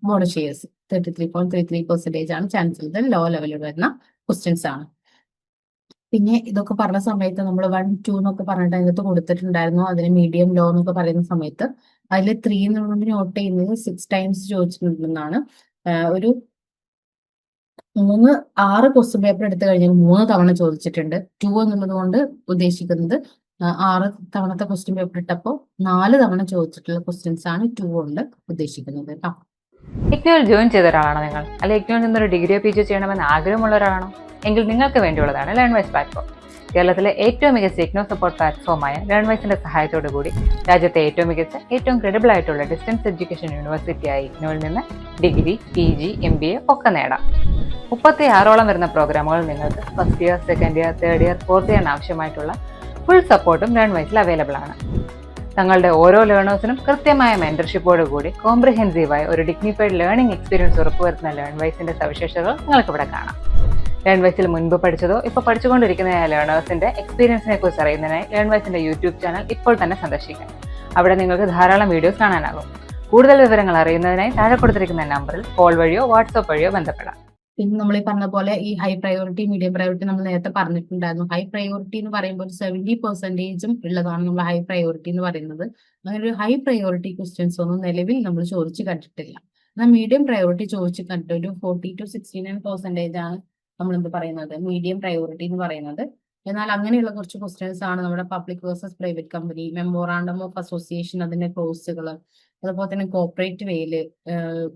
bonus shares 33.33% ആണ് ചാൻസ് ഉള്ളത്. ലോ ലെവലിൽ വരുന്ന ക്വസ്റ്റ്യൻസ് ആണ്. പിന്നെ ഇതൊക്കെ പറഞ്ഞ സമയത്ത് നമ്മൾ 1, 2 എന്നൊക്കെ പറഞ്ഞിട്ട് അതിനകത്ത് കൊടുത്തിട്ടുണ്ടായിരുന്നു. അതിന് മീഡിയം ലോ എന്നൊക്കെ പറയുന്ന സമയത്ത് അതിൽ 3 എന്നുള്ളത് നോട്ട് ചെയ്യുന്നത് 6 ടൈംസ് ചോദിച്ചിട്ടുണ്ടെന്നാണ്. ഒരു 6 ക്വസ്റ്റ്യൻ പേപ്പർ എടുത്തു കഴിഞ്ഞാൽ 3 തവണ ചോദിച്ചിട്ടുണ്ട്. 2 എന്നുള്ളത് കൊണ്ട് ഉദ്ദേശിക്കുന്നത് 6 തവണത്തെ ക്വസ്റ്റ്യൻ പേപ്പർ ഇട്ടപ്പോൾ 4 തവണ ചോദിച്ചിട്ടുള്ള ക്വസ്റ്റ്യൻസ് ആണ് 2 കൊണ്ട് ഉദ്ദേശിക്കുന്നത് കേട്ടോ. ഇഗ്നോയിൽ ജോയിൻ ചെയ്ത ഒരാളാണോ നിങ്ങൾ? അല്ലെങ്കിൽ ഇഗ്നോയിൽ നിന്നൊരു ഡിഗ്രിയോ PG ചെയ്യണമെന്ന് ആഗ്രഹമുള്ള ഒരാളാണോ? എങ്കിൽ നിങ്ങൾക്ക് വേണ്ടിയുള്ളതാണ് ലേൺവൈസ് പ്ലാറ്റ്ഫോം. കേരളത്തിലെ ഏറ്റവും മികച്ച ഇഗ്നോ സപ്പോർട്ട് പ്ലാറ്റ്ഫോമായ ലേൺവൈസിന്റെ സഹായത്തോടു കൂടി രാജ്യത്തെ ഏറ്റവും മികച്ച ഏറ്റവും ക്രെഡിബിൾ ആയിട്ടുള്ള ഡിസ്റ്റൻസ് എഡ്യൂക്കേഷൻ യൂണിവേഴ്സിറ്റിയായ ഇഗ്നോയിൽ നിന്ന് ഡിഗ്രി, PG, MBA ഒക്കെ നേടാം. 36ഓളം വരുന്ന പ്രോഗ്രാമുകൾ നിങ്ങൾക്ക് first year, second year, third year, fourth ഇയറിന് ആവശ്യമായിട്ടുള്ള ഫുൾ സപ്പോർട്ടും ലേൺവൈസിൽ അവൈലബിൾ ആണ്. തങ്ങളുടെ ഓരോ ലേണേഴ്സിനും കൃത്യമായ മെന്റർഷിപ്പോട് കൂടി കോംപ്രിഹെൻസീവായ ഒരു ഡിഗ്നിഫൈഡ് ലേണിംഗ് എക്സ്പീരിയൻസ് ഉറപ്പുവരുത്തുന്ന ലേൺവൈസിന്റെ സവിശേഷതകൾ നിങ്ങൾക്ക് ഇവിടെ കാണാം. ലേൺവൈസിൽ മുൻപ് പഠിച്ചതോ ഇപ്പോൾ പഠിച്ചുകൊണ്ടിരിക്കുന്ന ലേണേഴ്സിന്റെ എക്സ്പീരിയൻസിനെ കുറിച്ച് അറിയുന്നതിനായി ലേൺവൈസിന്റെ യൂട്യൂബ് ചാനൽ ഇപ്പോൾ തന്നെ സന്ദർശിക്കാം. അവിടെ നിങ്ങൾക്ക് ധാരാളം വീഡിയോസ് കാണാനാകും. കൂടുതൽ വിവരങ്ങൾ അറിയുന്നതിനായി താഴെ കൊടുത്തിരിക്കുന്ന നമ്പറിൽ കോൾ വഴിയോ വാട്സ്ആപ്പ് വഴിയോ ബന്ധപ്പെടാം. പിന്നെ നമ്മൾ ഈ പറഞ്ഞ പോലെ ഈ ഹൈ പ്രയോറിറ്റി, മീഡിയം പ്രയോറിറ്റി നമ്മൾ നേരത്തെ പറഞ്ഞിട്ടുണ്ടായിരുന്നു. ഹൈ പ്രയോറിറ്റി എന്ന് പറയുമ്പോൾ 70% ഉള്ളതാണ് നമ്മൾ ഹൈ പ്രയോറിറ്റി എന്ന് പറയുന്നത്. അങ്ങനെ ഒരു ഹൈ പ്രയോറിറ്റി ക്വസ്റ്റ്യൻസ് ഒന്നും നിലവിൽ നമ്മൾ ചോദിച്ചു കണ്ടിട്ടില്ല. എന്നാൽ മീഡിയം പ്രയോറിറ്റി ചോദിച്ചു കണ്ടിട്ട് ഒരു 40 to 69% ആണ് നമ്മൾ എന്ത് പറയുന്നത് മീഡിയം പ്രയോറിറ്റി എന്ന് പറയുന്നത്. എന്നാൽ അങ്ങനെയുള്ള കുറച്ച് ക്വസ്റ്റ്യൻസ് ആണ് നമ്മുടെ public versus private company, memorandum of association, അതിന്റെ ക്ലോസുകൾ, അതുപോലെ തന്നെ കോർപ്പറേറ്റ് വേയില്,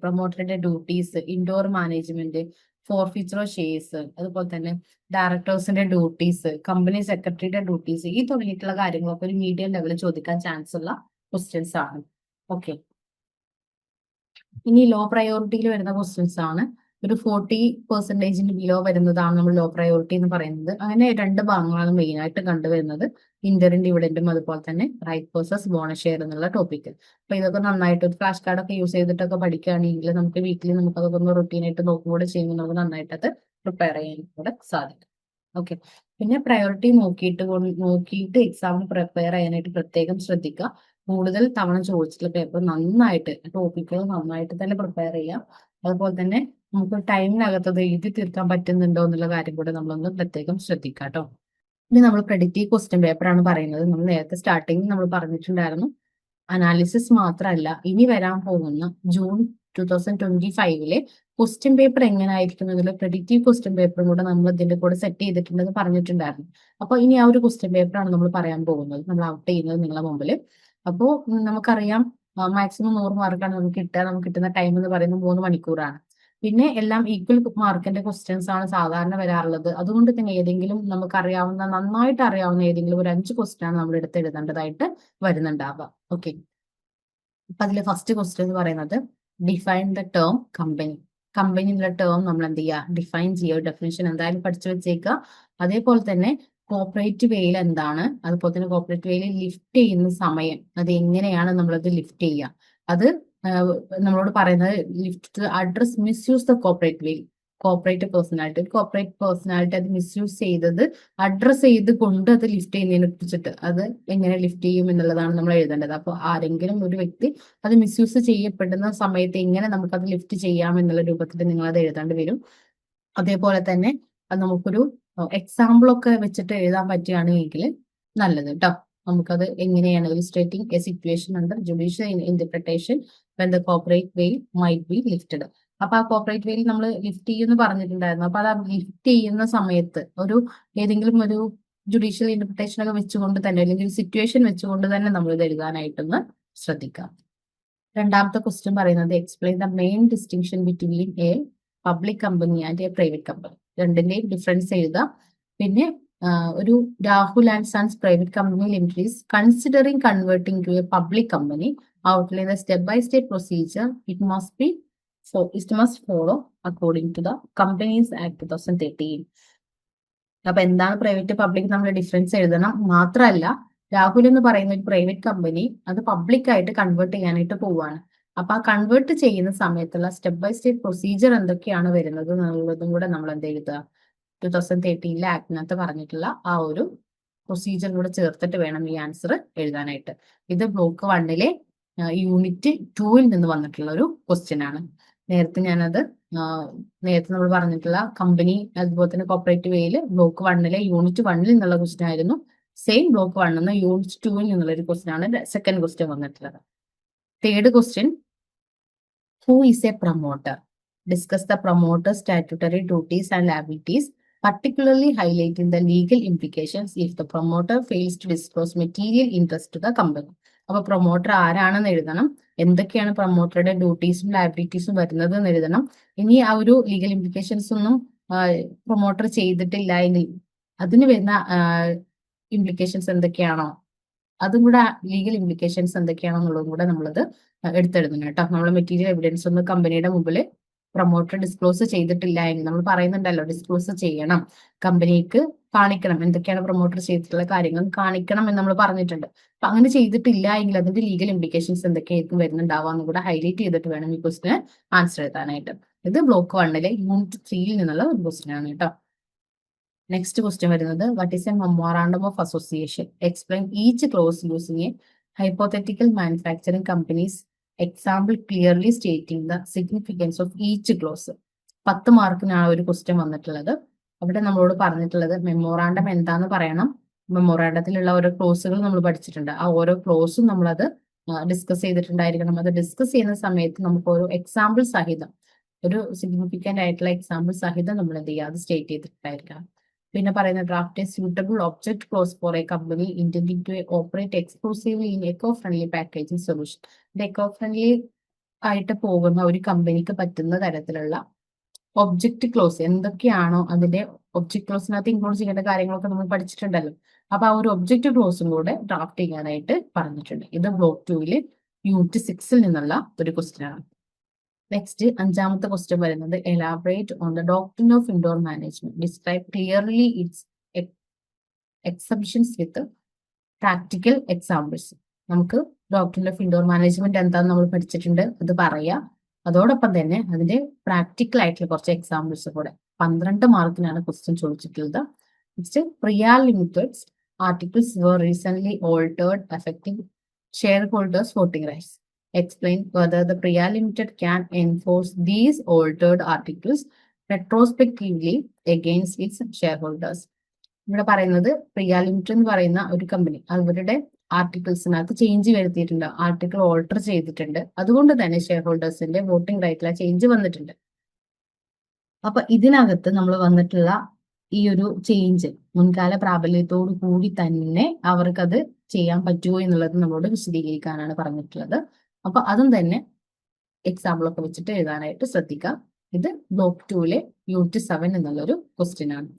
പ്രൊമോട്ടറുടെ duties, indoor management, forfeiture shares, അതുപോലെ തന്നെ ഡയറക്ടേഴ്സിന്റെ ഡ്യൂട്ടീസ്, കമ്പനി സെക്രട്ടറിയുടെ ഡ്യൂട്ടീസ്, ഈ തുടങ്ങിയിട്ടുള്ള കാര്യങ്ങളൊക്കെ ഒരു മീഡിയം ലെവലിൽ ചോദിക്കാൻ ചാൻസ് ഉള്ള ക്വസ്റ്റ്യൻസ് ആണ്. ഓക്കെ, ഇനി ലോ പ്രയോറിറ്റിയിൽ വരുന്ന ക്വസ്റ്റ്യൻസ് ആണ്. ഒരു 40% ബിലോ വരുന്നതാണ് നമ്മൾ ലോ പ്രയോറിറ്റി എന്ന് പറയുന്നത്. അങ്ങനെ 2 ഭാഗങ്ങളാണ് മെയിൻ ആയിട്ട് കണ്ടുവരുന്നത്, ഇന്ററിം ഡിവിഡന്റും അതുപോലെ തന്നെ റൈറ്റ് വേഴ്സസ് ബോണസ് ഷെയർ എന്നുള്ള ടോപ്പിക്. അപ്പൊ ഇതൊക്കെ നന്നായിട്ട് ഒരു ഫ്ലാഷ് കാർഡ് ഒക്കെ യൂസ് ചെയ്തിട്ടൊക്കെ പഠിക്കുകയാണെങ്കിൽ നമുക്ക് വീട്ടിൽ നമുക്ക് അതൊക്കെ ഒന്ന് റൊട്ടീൻ ആയിട്ട് നോക്കുകൂടെ ചെയ്യുമ്പോൾ നമുക്ക് നന്നായിട്ട് അത് പ്രിപ്പയർ ചെയ്യാൻ കൂടെ സാധിക്കും. ഓക്കെ, പിന്നെ പ്രയോറിറ്റി നോക്കിയിട്ട് എക്സാമിന് പ്രിപ്പയർ ചെയ്യാനായിട്ട് പ്രത്യേകം ശ്രദ്ധിക്കുക. കൂടുതൽ തവണ ചോദിച്ചിട്ടുള്ള പേപ്പർ നന്നായിട്ട് ടോപ്പിക്കുകൾ നന്നായിട്ട് തന്നെ പ്രിപ്പയർ ചെയ്യാം. അതുപോലെ തന്നെ നമുക്ക് ടൈമിനകത്ത് അത് എഴുതി തീർക്കാൻ പറ്റുന്നുണ്ടോ എന്നുള്ള കാര്യം കൂടെ നമ്മളൊന്ന് പ്രത്യേകം ശ്രദ്ധിക്കാം കേട്ടോ. ഇനി നമ്മൾ പ്രെഡിക്റ്റീവ് ക്വസ്റ്റ്യൻ പേപ്പർ ആണ് പറയുന്നത്. നമ്മൾ നേരത്തെ സ്റ്റാർട്ടിങ് നമ്മൾ പറഞ്ഞിട്ടുണ്ടായിരുന്നു അനാലിസിസ് മാത്രമല്ല, ഇനി വരാൻ പോകുന്ന ജൂൺ 2025 ക്വസ്റ്റ്യൻ പേപ്പർ എങ്ങനെ ആയിരിക്കും എന്നുള്ള പ്രെഡിക്റ്റീവ് ക്വസ്റ്റ്യൻ പേപ്പറും കൂടെ നമ്മൾ ഇതിന്റെ കൂടെ സെറ്റ് ചെയ്തിട്ടുണ്ടെന്ന് പറഞ്ഞിട്ടുണ്ടായിരുന്നു. അപ്പോൾ ഇനി ആ ഒരു ക്വസ്റ്റ്യൻ പേപ്പറാണ് നമ്മൾ പറയാൻ പോകുന്നത്, നമ്മൾ ഔട്ട് ചെയ്യുന്നത് നിങ്ങളുടെ മുമ്പിൽ. അപ്പോൾ നമുക്കറിയാം മാക്സിമം 100 മാർക്കാണ് നമുക്ക് കിട്ടുക. നമുക്ക് കിട്ടുന്ന ടൈം എന്ന് പറയുന്നത് 3 മണിക്കൂറാണ്. പിന്നെ എല്ലാം ഈക്വൽ മാർക്കിന്റെ ക്വസ്റ്റ്യൻസ് ആണ് സാധാരണ വരാറുള്ളത്. അതുകൊണ്ട് തന്നെ ഏതെങ്കിലും നമുക്കറിയാവുന്ന നന്നായിട്ട് അറിയാവുന്ന ഏതെങ്കിലും ഒരു 5 ക്വസ്റ്റ്യൻ ആണ് നമ്മൾ എടുത്ത് എഴുതേണ്ടതായിട്ട് വരുന്നുണ്ടാവുക. ഓക്കെ, അപ്പൊ അതിലെ ഫസ്റ്റ് ക്വസ്റ്റ്യൻ എന്ന് പറയുന്നത് define the term company. Company എന്നുള്ള ടേം നമ്മൾ എന്ത് ചെയ്യുക, ഡിഫൈൻ ചെയ്യുക. ഡെഫിനിഷൻ എന്തായാലും പഠിച്ചു വെച്ചേക്കുക. അതേപോലെ തന്നെ കോർപ്പറേറ്റ് വേയിൽ എന്താണ്, അതുപോലെ തന്നെ കോർപ്പറേറ്റ് വേയിൽ ലിഫ്റ്റ് ചെയ്യുന്ന സമയം അത് എങ്ങനെയാണ് നമ്മളത് ലിഫ്റ്റ് ചെയ്യുക, അത് നമ്മളോട് പറയുന്നത് lift address misuse the corporate വേയിൽ. കോർപ്പറേറ്റ് പേഴ്സണാലിറ്റി അത് മിസ്യൂസ് ചെയ്തത് അഡ്രസ് ചെയ്ത് കൊണ്ട് അത് ലിഫ്റ്റ് ചെയ്യുന്നതിനെ കുറിച്ചിട്ട് അത് എങ്ങനെ ലിഫ്റ്റ് ചെയ്യും എന്നുള്ളതാണ് നമ്മൾ എഴുതേണ്ടത്. അപ്പോൾ ആരെങ്കിലും ഒരു വ്യക്തി അത് മിസ്യൂസ് ചെയ്യപ്പെടുന്ന സമയത്ത് എങ്ങനെ നമുക്കത് ലിഫ്റ്റ് ചെയ്യാം എന്നുള്ള രൂപത്തിൽ നിങ്ങൾ അത് എഴുതേണ്ടി വരും. അതേപോലെ തന്നെ അത് നമുക്കൊരു എക്സാമ്പിൾ ഒക്കെ വെച്ചിട്ട് എഴുതാൻ പറ്റുകയാണെങ്കിൽ നല്ലത് കേട്ടോ. നമുക്കത് എങ്ങനെയാണ് ഇലിസ്ട്രേറ്റിംഗ് A situation under judicial interpretation when the corporate വെയിൽ മൈറ്റ് ബി ലിഫ്റ്റഡ്. അപ്പൊ ആ കോർപ്പറേറ്റ് വെയിൽ നമ്മൾ ലിഫ്റ്റ് ചെയ്യുമെന്ന് പറഞ്ഞിട്ടുണ്ടായിരുന്നു. അപ്പൊ അത് ലിഫ്റ്റ് ചെയ്യുന്ന സമയത്ത് ഒരു ഏതെങ്കിലും ഒരു ജുഡീഷ്യൽ ഇന്റർപ്രിട്ടേഷൻ ഒക്കെ വെച്ചുകൊണ്ട് തന്നെ അല്ലെങ്കിൽ സിറ്റുവേഷൻ വെച്ചുകൊണ്ട് തന്നെ നമ്മൾ ഇത് എഴുതാനായിട്ടൊന്ന് ശ്രദ്ധിക്കാം. രണ്ടാമത്തെ ക്വസ്റ്റ്യൻ പറയുന്നത് explain the main distinction between a public company and a private company. രണ്ടിന്റെയും ഡിഫറൻസ് എഴുതാം. പിന്നെ ഒരു Rahul and sons private company limited is considering converting to a public company outline the step by step procedure it must follow according to the companies act 2013. അപ്പൊ എന്താണ് private public നമ്മൾ difference എഴുതണം. മാത്രമല്ല രാഹുൽ എന്ന് പറയുന്ന ഒരു പ്രൈവറ്റ് കമ്പനി അത് public ആയിട്ട് കൺവേർട്ട് ചെയ്യാനായിട്ട് പോവാണ്. അപ്പൊ ആ കൺവേർട്ട് ചെയ്യുന്ന സമയത്തുള്ള സ്റ്റെപ്പ് ബൈ സ്റ്റെപ്പ് പ്രൊസീജിയർ എന്തൊക്കെയാണ് വരുന്നത് എന്നുള്ളതും കൂടെ നമ്മൾ എന്ത് എഴുതുക, 2013 ആക്ടിനകത്ത് പറഞ്ഞിട്ടുള്ള ആ ഒരു പ്രൊസീജിയർ കൂടെ ചേർത്തിട്ട് വേണം ഈ ആൻസർ എഴുതാനായിട്ട്. ഇത് ബ്ലോക്ക് 1 യൂണിറ്റ് 2 നിന്ന് വന്നിട്ടുള്ള ഒരു ക്വസ്റ്റ്യൻ ആണ്. നേരത്തെ നമ്മൾ പറഞ്ഞിട്ടുള്ള കമ്പനി അതുപോലെ തന്നെ കോപ്പറേറ്റീവ് വേയിൽ ബ്ലോക്ക് 1 യൂണിറ്റ് 1 നിന്നുള്ള ക്വസ്റ്റ്യൻ ആയിരുന്നു. സെയിം ബ്ലോക്ക് 1 യൂണിറ്റ് 2 നിന്നുള്ള ഒരു ക്വസ്റ്റ്യൻ ആണ് സെക്കൻഡ് ക്വസ്റ്റ്യൻ വന്നിട്ടുള്ളത്. Third question, who is A promoter? Discuss the promoter statutory duties and liabilities, particularly highlighting the legal implications if the promoter fails to disclose material interest to the company. അപ്പൊ promoter ആരാണെന്ന് എഴുതണം, എന്തൊക്കെയാണ് പ്രൊമോട്ടറുടെ ഡ്യൂട്ടീസും ലയബിലിറ്റീസും വരുന്നത് എന്ന് എഴുതണം. ഇനി ആ ഒരു ലീഗൽ ഇംപ്ലിക്കേഷൻസ് ഒന്നും പ്രൊമോട്ടർ ചെയ്തിട്ടില്ല എങ്കിൽ അതിന് വരുന്ന ഇംപ്ലിക്കേഷൻസ് എന്തൊക്കെയാണോ അതും കൂടെ, ലീഗൽ ഇംപ്ലിക്കേഷൻസ് എന്തൊക്കെയാണോ എന്നുള്ളതും കൂടെ നമ്മളത് എടുത്തെഴുതണം കേട്ടോ. നമ്മൾ മെറ്റീരിയൽ എവിഡൻസ് ഒന്നും കമ്പനിയുടെ മുമ്പിൽ പ്രൊമോട്ടർ ഡിസ്ക്ലോസ് ചെയ്തിട്ടില്ല എങ്കിൽ, നമ്മൾ പറയുന്നുണ്ടല്ലോ ഡിസ്ക്ലോസ് ചെയ്യണം, കമ്പനിക്ക് കാണിക്കണം, എന്തൊക്കെയാണ് പ്രൊമോട്ടർ ചെയ്തിട്ടുള്ള കാര്യങ്ങൾ കാണിക്കണം എന്ന് നമ്മൾ പറഞ്ഞിട്ടുണ്ട്. അപ്പൊ അങ്ങനെ ചെയ്തിട്ടില്ല എങ്കിൽ അതിന്റെ ലീഗൽ ഇംപ്ലിക്കേഷൻസ് എന്തൊക്കെയായിരിക്കും വരുന്നുണ്ടാവാന്ന് കൂടെ ഹൈലൈറ്റ് ചെയ്തിട്ട് വേണം ഈ ക്വസ്റ്റിന് ആൻസർ എഴുതാനായിട്ട്. ഇത് ബ്ലോക്ക് 1 യൂണിറ്റ് 3 നിന്നുള്ള ഒരു ക്വസ്റ്റ്യൻ ആണ് കേട്ടോ. നെക്സ്റ്റ് ക്വസ്റ്റ്യൻ വരുന്നത്, what is A memorandum of association? Explain each close using A hypothetical manufacturing companies example clearly stating the significance of each close. 10 മാർക്കിനാണ് ഒരു ക്വസ്റ്റ്യൻ വന്നിട്ടുള്ളത്. അവിടെ നമ്മളോട് പറഞ്ഞിട്ടുള്ളത് മെമ്മോറാണ്ടം എന്താന്ന് പറയണം. മെമ്മോറാണ്ടത്തിലുള്ള ഓരോ ക്ലോസുകൾ നമ്മൾ പഠിച്ചിട്ടുണ്ട്. ആ ഓരോ ക്ലോസും നമ്മളത് ഡിസ്കസ് ചെയ്തിട്ടുണ്ടായിരിക്കണം. അത് ഡിസ്കസ് ചെയ്യുന്ന സമയത്ത് നമുക്ക് ഒരു എക്സാമ്പിൾ സഹിതം, ഒരു സിഗ്നിഫിക്കന്റ് ആയിട്ടുള്ള എക്സാമ്പിൾ സഹിതം നമ്മൾ എന്ത് ചെയ്യുക, അത് സ്റ്റേറ്റ് ചെയ്തിട്ടുണ്ടായിരിക്കണം. പിന്നെ പറയുന്ന draft a suitable object clause for a company intending to operate exclusively in eco friendly packaging solution. Eco friendly ആയിട്ട് പോകുന്ന ഒരു കമ്പനിക്ക് പറ്റുന്ന തരത്തിലുള്ള ഒബ്ജക്റ്റ് ക്ലോസ് എന്തൊക്കെയാണോ, അതിന്റെ ഒബ്ജക്ട് ക്ലോസിനകത്ത് ഇൻക്ലൂഡ് ചെയ്യേണ്ട കാര്യങ്ങളൊക്കെ നമ്മൾ പഠിച്ചിട്ടുണ്ടല്ലോ. അപ്പൊ ആ ഒരു ഒബ്ജക്റ്റ് ക്ലോസും കൂടെ ഡ്രാഫ്റ്റ് ചെയ്യാനായിട്ട് പറഞ്ഞിട്ടുണ്ട്. ഇത് ബ്ലോക്ക് 2 യൂണിറ്റ് 6 നിന്നുള്ള ഒരു ക്വസ്റ്റ്യൻ ആണ്. നെക്സ്റ്റ് 5ാമത്തെ ക്വസ്റ്റ്യൻ വരുന്നത്, elaborate on the doctrine of indoor management, describe clearly its exceptions with practical examples. നമുക്ക് ഡോക്ട്രിൻ ഓഫ് ഇൻഡോർ മാനേജ്മെന്റ് എന്താണെന്ന് നമ്മൾ പഠിച്ചിട്ടുണ്ട്, അത് പറയാം. അതോടൊപ്പം തന്നെ അതിന്റെ പ്രാക്ടിക്കൽ ആയിട്ടുള്ള കുറച്ച് എക്സാമ്പിൾസ് കൂടെ. 12 മാർക്കിനാണ് ക്വസ്റ്റ്യൻ ചോദിച്ചിട്ടുള്ളത്. Next, Priya limited articles were recently altered affecting shareholders voting rights. Explain whether the Priya Limited can enforce these altered articles retrospectively against its shareholders. ഇവിടെ പറയുന്നത് പ്രിയ ലിമിറ്റഡ് എന്ന് പറയുന്ന ഒരു കമ്പനി അവരുടെ ആർട്ടിക്കിൾസിനകത്ത് ചേഞ്ച് വരുത്തിയിട്ടുണ്ട്, ആർട്ടിക്കിൾ ഓൾട്ടർ ചെയ്തിട്ടുണ്ട്. അതുകൊണ്ട് തന്നെ ഷെയർ ഹോൾഡേഴ്സിന്റെ വോട്ടിംഗ് റൈറ്റിലെ ചേഞ്ച് വന്നിട്ടുണ്ട്. അപ്പൊ ഇതിനകത്ത് നമ്മൾ വന്നിട്ടുള്ള ഈ ഒരു ചേഞ്ച് മുൻകാല പ്രാബല്യത്തോടു കൂടി തന്നെ അവർക്കത് ചെയ്യാൻ പറ്റുമോ എന്നുള്ളത് നമ്മളോട് വിശദീകരിക്കാനാണ് പറഞ്ഞിട്ടുള്ളത്. അപ്പൊ അതും തന്നെ എക്സാമ്പിൾ ഒക്കെ വെച്ചിട്ട് എഴുതാനായിട്ട് ശ്രദ്ധിക്കാം. ഇത് ബ്ലോക്ക് 2 യൂണിറ്റ് 7 എന്നുള്ളൊരു ക്വസ്റ്റ്യൻ ആണ്.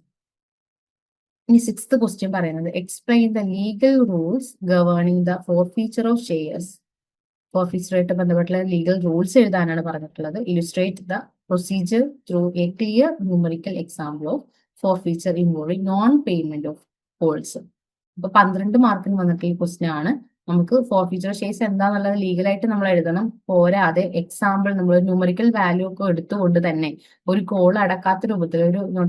ഇനി 6th ക്വസ്റ്റ്യൻ പറയുന്നത്, explain the legal rules governing the forfeiture of shares. ഫോർഫീച്ചറായിട്ട് ബന്ധപ്പെട്ടുള്ള ലീഗൽ റൂൾസ് എഴുതാനാണ് പറഞ്ഞിട്ടുള്ളത്. Illustrate the procedure through a clear numerical example of forfeiture involving non payment of calls. അപ്പൊ 12 മാർക്കിന് വന്നിട്ടുള്ള ക്വസ്റ്റ്യൻ ആണ്. നമുക്ക് ഫോർഫീച്ചർ ഷെയർസ് എന്താന്നുള്ളത് ലീഗലായിട്ട് നമ്മൾ എഴുതണം. പോരാതെ എക്സാമ്പിൾ നമ്മൾ ന്യൂമറിക്കൽ വാല്യൂ ഒക്കെ എടുത്തുകൊണ്ട് തന്നെ ഒരു കോൾ അടക്കാത്ത രൂപത്തിൽ ഒരു നോൺ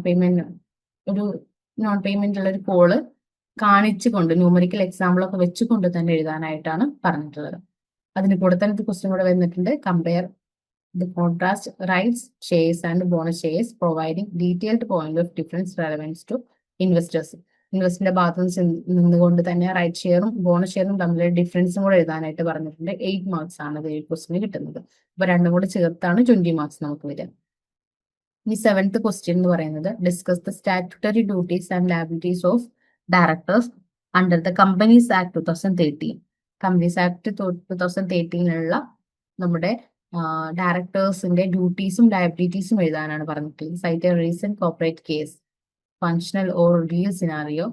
പേയ്മെന്റ് ഉള്ള ഒരു കോള് കാണിച്ചുകൊണ്ട് ന്യൂമറിക്കൽ എക്സാമ്പിൾ ഒക്കെ വെച്ചുകൊണ്ട് തന്നെ എഴുതാനായിട്ടാണ് പറഞ്ഞിട്ടുള്ളത്. അതിന് കൂടെ തന്നെ ക്വസ്റ്റ്യൻ കൂടെ വന്നിട്ടുണ്ട്, compare the contrast rights shares and bonus shares providing detailed point of difference relevance to investors. ഇൻവെസ്റ്റിന്റെ ഭാഗത്ത് നിന്നുകൊണ്ട് തന്നെ റൈറ്റ് ഷെയറും ബോണസ് ഷെയറും തമ്മിലുള്ള ഡിഫറൻസും കൂടെ എഴുതാനായിട്ട് പറഞ്ഞിട്ടുണ്ട്. 8 മാർക്സ് ആണ് ഈ ക്വസ്റ്റിന് കിട്ടുന്നത്. അപ്പൊ രണ്ടും കൂടെ ചേർത്താണ് 20 മാർക്സ് നമുക്ക് വരിക. ഇനി 7th ക്വസ്റ്റ്യൻ എന്ന് പറയുന്നത്, discuss the statutory duties and liabilities of directors under the companies act 2013. Companies act 2013 നമ്മുടെ ഡയറക്ടേഴ്സിന്റെ ഡ്യൂട്ടീസും ലയബിലിറ്റീസും എഴുതാനാണ് പറഞ്ഞിട്ടുള്ളത്. Cite a recent corporate case functional or real scenario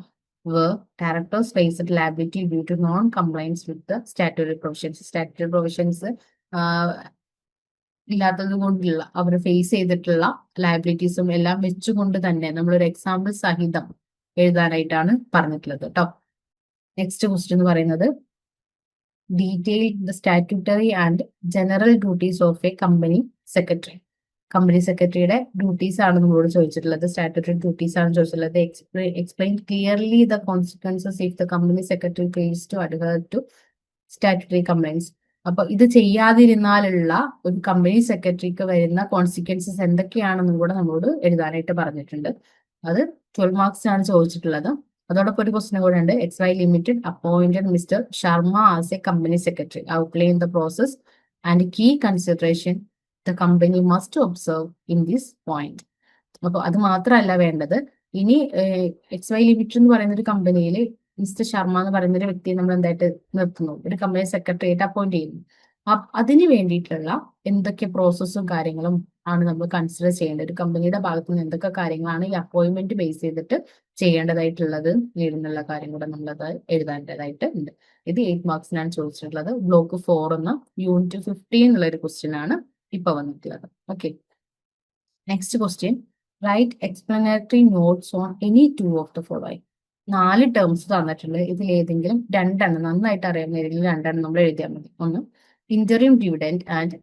where directors faced liability due to non-compliance with the statutory provisions. Statutory provisions ഇല്ലാത്തത് കൊണ്ടുള്ള അവർ face ചെയ്തിട്ടുള്ള ലയബിലിറ്റീസും എല്ലാം വെച്ചുകൊണ്ട് തന്നെ നമ്മളൊരു എക്സാമ്പിൾ സഹിതം എഴുതാനായിട്ടാണ് പറഞ്ഞിട്ടുള്ളത് കേട്ടോ. നെക്സ്റ്റ് ക്വസ്റ്റ്യൻ എന്ന് പറയുന്നത് detail the statutory and general duties of a company secretary. Company സെക്രട്ടറിയുടെ ഡ്യൂട്ടീസ് ആണ് നമ്മളോട് ചോദിച്ചിട്ടുള്ളത്. സ്റ്റാറ്റ്യൂട്ടറി ഡ്യൂട്ടീസ് ആണ് ചോദിച്ചിട്ടുള്ളത്. Explain clearly the consequences if the company secretary fails to adhere to statutory compliance. അപ്പൊ ഇത് ചെയ്യാതിരുന്നാലുള്ള ഒരു കമ്പനി സെക്രട്ടറിക്ക് വരുന്ന കോൺസിക്വൻസസ് എന്തൊക്കെയാണെന്നും കൂടെ നമ്മളോട് എഴുതാനായിട്ട് പറഞ്ഞിട്ടുണ്ട്. അത് 12 മാർക്സ് ആണ് ചോദിച്ചിട്ടുള്ളത്. അതോടൊപ്പം ഒരു ക്വസ്റ്റ്യൻ കൂടെ ഉണ്ട്. XY limited appointed mister Sharma as a company secretary. Outline the process and key consideration the company must observe in this point. അപ്പൊ അത് മാത്രമല്ല വേണ്ടത്, ഇനി XY ലിമിറ്റഡ് എന്ന് പറയുന്ന ഒരു കമ്പനിയിൽ മിസ്റ്റർ ശർമ്മ എന്ന് പറയുന്ന ഒരു വ്യക്തിയെ നമ്മൾ എന്തായിട്ട് നിർത്തുന്നു, ഒരു കമ്പനി സെക്രട്ടറി ആയിട്ട് അപ്പോയിന്റ് ചെയ്യുന്നു. അതിന് വേണ്ടിയിട്ടുള്ള എന്തൊക്കെ പ്രോസസ്സും കാര്യങ്ങളും ആണ് നമ്മൾ കൺസിഡർ ചെയ്യേണ്ടത്. ഒരു കമ്പനിയുടെ ഭാഗത്ത് നിന്ന് എന്തൊക്കെ കാര്യങ്ങളാണ് ഈ അപ്പോയിന്റ്മെന്റ് ബേസ് ചെയ്തിട്ട് ചെയ്യേണ്ടതായിട്ടുള്ളത് എന്നുള്ള കാര്യം കൂടെ നമ്മളത് എഴുതേണ്ടതായിട്ട് ഉണ്ട്. ഇത് 8 മാർക്സിനാണ് ചോദിച്ചിട്ടുള്ളത്. ബ്ലോക്ക് 4 എന്ന യൂണിറ്റ് 15 എന്നുള്ള ഒരു ക്വസ്റ്റ്യൻ ആണ് ഇപ്പൊ വന്നിട്ടുള്ളത്. Okay, next question, write explanatory notes on any 2 of the following. 4 terms തന്നിട്ടുണ്ട്. ഇതിൽ ഏതെങ്കിലും 2 എണ്ണം, നന്നായിട്ട് അറിയാവുന്ന ഏതെങ്കിലും 2 എണ്ണം നമ്മൾ എഴുതിയാൽ മതി. ഒന്ന്, interim dividend and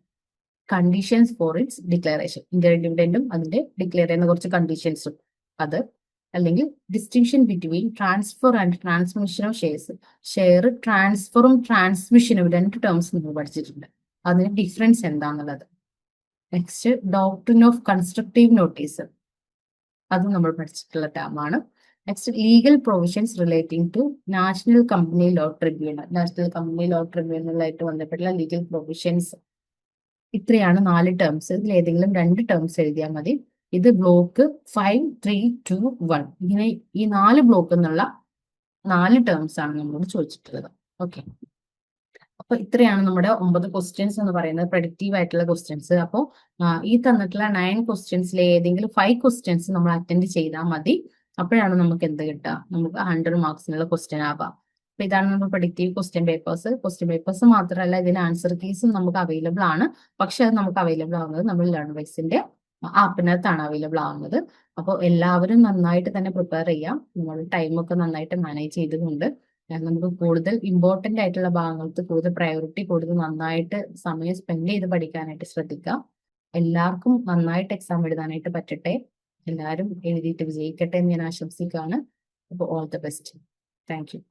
conditions for its declaration. Interim ഡിവിഡൻഡും അതിന്റെ ഡിക്ലെയർ ചെയ്യുന്ന കുറച്ച് കണ്ടീഷൻസും അത്. അല്ലെങ്കിൽ distinction between transfer and transmission of shares. Share ട്രാൻസ്ഫറും ട്രാൻസ്മിഷനും 2 ടേംസ് നമ്മൾ പഠിച്ചിട്ടുണ്ട്. അതിന് ഡിഫറൻസ് എന്താണെന്നുള്ളത്. Next, doctrine of constructive notice, അതും നമ്മൾ പഠിച്ചിട്ടുള്ള ടേമാണ്. Next, legal provisions relating to national company law tribunal. National company law ട്രിബ്യൂണലായിട്ട് ബന്ധപ്പെട്ടുള്ള ലീഗൽ പ്രൊവിഷൻസ്. ഇത്രയാണ് 4 ടേംസ്. ഇതിൽ ഏതെങ്കിലും 2 ടേംസ് എഴുതിയാൽ മതി. ഇത് ബ്ലോക്ക് 5, 3, 2, 1. ഇങ്ങനെ ഈ 4 ബ്ലോക്ക് എന്നുള്ള 4 ടേംസ് ആണ് നമ്മളോട് ചോദിച്ചിട്ടുള്ളത്. ഓക്കെ, അപ്പൊ ഇത്രയാണ് നമ്മുടെ 9 ക്വസ്റ്റ്യൻസ് എന്ന് പറയുന്നത്, പ്രഡിക്റ്റീവ് ആയിട്ടുള്ള ക്വസ്റ്റ്യൻസ്. അപ്പോൾ ഈ തന്നിട്ടുള്ള 9 ക്വസ്റ്റ്യൻസിലെ ഏതെങ്കിലും 5 ക്വസ്റ്റ്യൻസ് നമ്മൾ അറ്റൻഡ് ചെയ്താൽ മതി. അപ്പോഴാണ് നമുക്ക് എന്ത് കിട്ടുക, നമുക്ക് 100 മാർക്സിനുള്ള ക്വസ്റ്റ്യൻ ആവാം. അപ്പൊ ഇതാണ് നമ്മൾ predictive question papers. Question papers മാത്രമല്ല, ഇതിന് ആൻസർ കീസും നമുക്ക് അവൈലബിൾ ആണ്. പക്ഷെ അത് നമുക്ക് അവൈലബിൾ ആവുന്നത് നമ്മൾ ലേൺവൈസിന്റെ ആപ്പിനകത്താണ് അവൈലബിൾ ആവുന്നത്. അപ്പോൾ എല്ലാവരും നന്നായിട്ട് തന്നെ പ്രിപ്പയർ ചെയ്യാം. നമ്മൾ ടൈമൊക്കെ നന്നായിട്ട് മാനേജ് ചെയ്തുകൊണ്ട് നമുക്ക് കൂടുതൽ ഇമ്പോർട്ടന്റ് ആയിട്ടുള്ള ഭാഗങ്ങൾക്ക് കൂടുതൽ പ്രയോറിറ്റി കൊടുത്ത് നന്നായിട്ട് സമയം സ്പെൻഡ് ചെയ്ത് പഠിക്കാനായിട്ട് ശ്രദ്ധിക്കാം. എല്ലാവർക്കും നന്നായിട്ട് എക്സാം എഴുതാനായിട്ട് പറ്റട്ടെ. എല്ലാവരും എഴുതിയിട്ട് വിജയിക്കട്ടെ എന്ന് ഞാൻ ആശംസിക്കുകയാണ്. അപ്പോൾ all the best. Thank you.